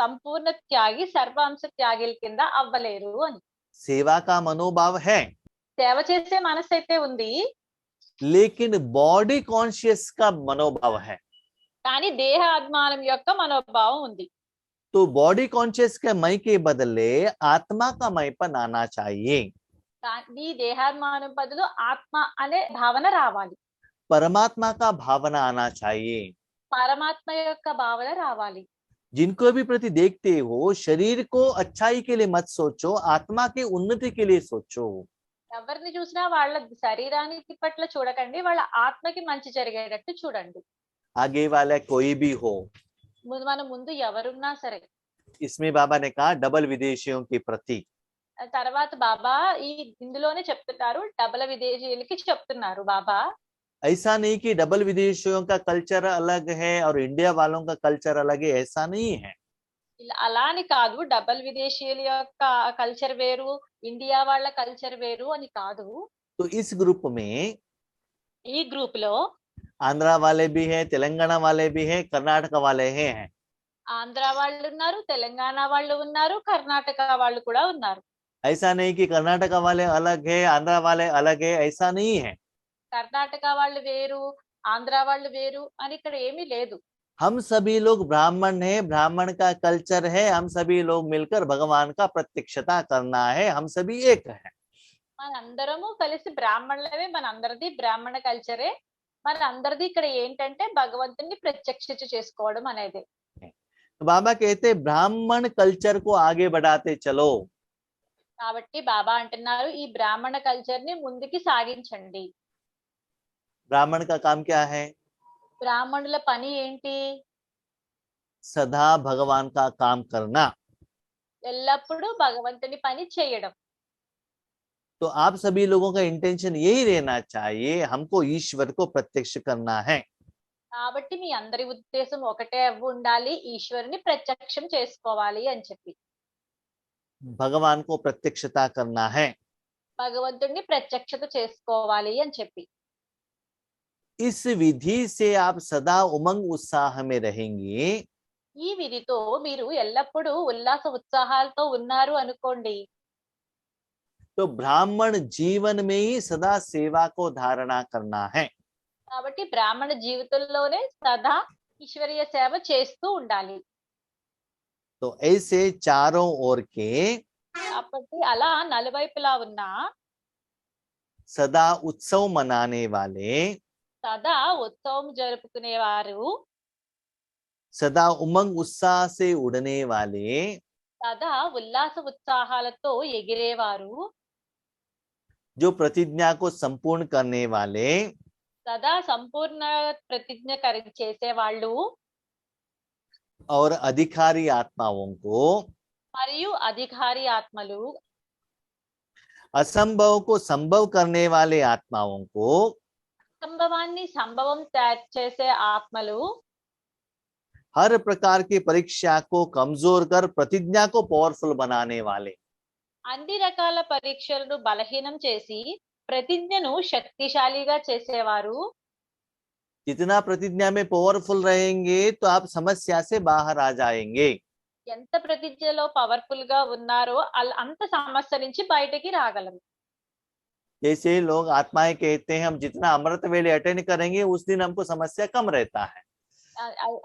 సంపూర్ణ త్యాగి సర్వాంశ త్యాగిల కింద అవ్వలేరు అని. सेवा का मनोभाव है, సేవ చేసే మనసు అయితే ఉంది, लेकिन बॉडी कॉन्शियस का मनोभाव है। కానీ దేహ అభిమానం యొక్క మనోభావం ఉంది. तो बॉडी कॉन्शियस के मय के बदले आत्मा का मयपन आना चाहिए। ఈ దేహాభిమానం బదులు ఆత్మ అనే భావన రావాలి, परमात्मा का भावना आना चाहिए। పరమాత్మ యొక్క భావన రావాలి. जिनको भी प्रति देखते हो, शरीर को अच्छाई के लिए मत सोचो, आत्मा की उन्नति के लिए सोचो। ఎవరిని చూసినా వాళ్ళ శరీరానికి పట్ల చూడకండి, వాళ్ళ ఆత్మకి మంచి జరిగేటట్టు చూడండి. आगे वाला कोई भी हो, మన ముందు ఎవరున్నా సరే. इसमें बाबा ने कहा डबल विदेशियों के प्रति। తర్వాత బాబా ఇందులోనే చెప్తున్నారు, డబల విదేశీయులకి చెప్తున్నారు బాబా. ऐसा नहीं कि डबल विदेशियों का कल्चर अलग है और इंडिया वालों का कल्चर अलग है, ऐसा नहीं है। అలా అని కాదు, డబల్ విదేశీయుల యొక్క కల్చర్ వేరు, ఇండియా వాళ్ళ కల్చర్ వేరు అని కాదు. तो इस ग्रुप में ఈ గ్రూప్ లో आंध्रा वाले भी हैं, तेलंगाना वाले भी हैं, कर्नाटक वाले हैं। ఆంధ్ర వాళ్ళు ఉన్నారు, తెలంగాణ వాళ్ళు ఉన్నారు, కర్ణాటక వాళ్ళు కూడా ఉన్నారు. ऐसा नहीं कि कर्नाटक वाले अलग है, आंध्रा वाले अलग है, ऐसा नहीं है। కర్ణాటక వాళ్ళు వేరు, ఆంధ్ర వాళ్ళు వేరు అని ఇక్కడ ఏమీ లేదు. हम सभी लोग ब्राह्मण हैं, ब्राह्मण का कल्चर है, हम सभी लोग मिलकर भगवान का प्रत्यक्षता करना है, हम सभी एक हैं। మనందరము కలిసి బ్రాహ్మణులమే, మనందరిది బ్రాహ్మణ కల్చరే. మనందరిది ఇక్కడ ఏంటంటే భగవంతుని ప్రత్యక్షిత చేసుకోవడం అనేది. तो बाबा कहते ब्राह्मण कल्चर को आगे बढ़ाते चलो। కాబట్టి బాబా అంటున్నారు ఈ బ్రాహ్మణ కల్చర్ ని ముందుకి సాగించండి. ब्राह्मण का काम क्या है? బ్రాహ్మణుల పని ఏంటి? सदा भगवान का काम करना। ఎల్లప్పుడూ భగవంతుని పని చేయడం. तो आप सभी लोगों का इंटेंशन यही रहना चाहिए, हमको ईश्वर को प्रत्यक्ष करना है। కాబట్టి మీ అందరి ఉద్దేశం ఒకటే ఉండాలి, ఈశ్వరుని ప్రత్యక్షం చేసుకోవాలి అని చెప్పి. भगवान को प्रत्यक्षता करना है। భగవంతుడిని ప్రత్యక్షత చేసుకోవాలి అని చెప్పి. इस विधि से आप सदा उमंग उत्साह में रहेंगे। ఈ విధితో మీరు ఎల్లప్పుడూ ఉల్లాస ఉత్సాహాలతో ఉన్నారు అనుకోండి. तो ब्राह्मण जीवन में ही सदा सेवा को धारणा करना है। కాబట్టి బ్రాహ్మణ జీవితంలోనే సదా ఈశ్వరీయ సేవ చేస్తూ ఉండాలి. तो ऐसे चारों ओर के కాబట్టి అలా నలువైపులా ఉన్న सदा उत्सव मनाने वाले, సదా ఉత్సవం జరుపుకునేవారు, सदा उमंग उत्साह से उड़ने वाले, సదా ఉల్లాస ఉత్సాహాలతో ఎగిరేవారు, जो प्रतिज्ञा को संपूर्ण करने वाले, సదా సంపూర్ణ ప్రతిజ్ఞ చేసేవాళ్ళు, और अधिकारी आत्माओं को మరియు అధికారి ఆత్మలు, असंभव को संभव करने वाले आत्माओं को సంభవాన్ని సంభవం తయారు చేసే ఆత్మలు हर प्रकार की परीक्षा को कमजोर कर प्रतिज्ञा को पावरफुल बनाने वाले, అన్ని రకాల పరీక్షలను బలహీనం చేసి ప్రతిజ్ఞను శక్తిశాలిగా చేసేవారు. जितना प्रतिज्ञा में पावरफुल रहेंगे तो आप समस्या से बाहर आ जाएंगे. ఎంత ప్రతిజ్ఞలో పవర్ఫుల్ గా ఉన్నారో అంత సమస్య నుంచి బయటికి రాగలరు. जैसे लोग आत्माएं कहते हैं हम जितना अमृत वेले अटेंड करेंगे उस दिन हमको समस्या कम रहता है.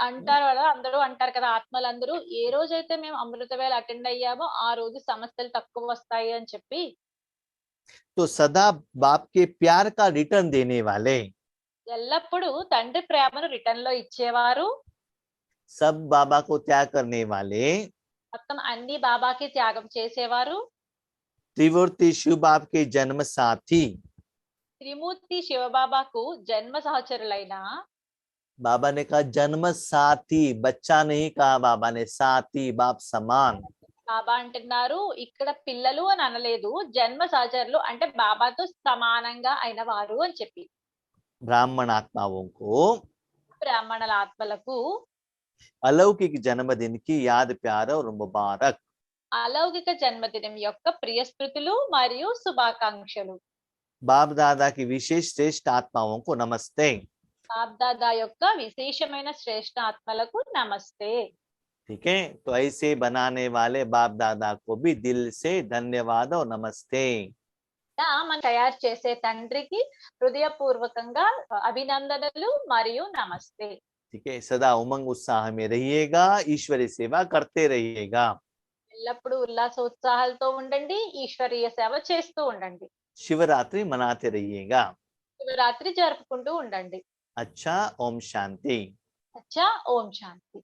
అంటారు కదా, అందరూ అంటారు కదా, ఆత్మలందరూ ఏ రోజైతే మేము అమృత వేళ అటెండ్ అయ్యామో ఆ రోజు సమస్యలు తక్కువ వస్తాయి అని చెప్పి. तो सदा बाप के प्यार का रिटर्न देने वाले, ఎల్లప్పుడూ తండ్రి ప్రేమను రిటర్న్ లో ఇచ్చేవారు. सब बाबा को त्याग करने वाले, మొత్తం అన్ని బాబాకి త్యాగం చేసేవారు. त्रिमूर्ति शिव बाप के जन्म साथी, త్రిమూర్తి శివబాబాకు జన్మ సహచరులైన बाबा ने कहा जन्म साथी, बच्चा नहीं कहा बाबा ने, साथी बाप समान. బాబా అంటున్నారు ఇక్కడ పిల్లలు అని అనలేదు, జన్మ సహచరులు అంటే బాబాతో సమానంగా అయిన వారు అని చెప్పి. ब्राह्मण आत्माओं को బ్రాహ్మణుల ఆత్మలకు अलौकिक जन्मदिन की याद प्यार और मुबारक. అలౌకిక జన్మదినం యొక్క ప్రియ స్మృతులు మరియు శుభాకాంక్షలు. बाप दादा की विशेष श्रेष्ठ आत्माओं को नमस्ते. బాబ్దాదా యొక్క విశేషమైన శ్రేష్ఠ ఆత్మలకు నమస్తే. ठीक है, तो ऐसे बनाने वाले बाप दादा को भी दिल से धन्यवाद और नमस्ते. మనం తయారు చేసే తండ్రికి హృదయపూర్వకంగా అభినందనలు మరియు నమస్తే. ठीक है, सदा उमंग उत्साह में रहिएगा, ईश्वरीय सेवा करते रहिएगा. ఎల్లప్పుడూ ఉల్లాసోత్సాహాలతో ఉండండి, ఈశ్వరీయ సేవ చేస్తూ ఉండండి. शिवरात्रि मनाते रहिएगा. శివరాత్రి జరుపుకుంటూ ఉండండి. अच्छा, ओम शांति. అచ్చా, ఓం శాంతి.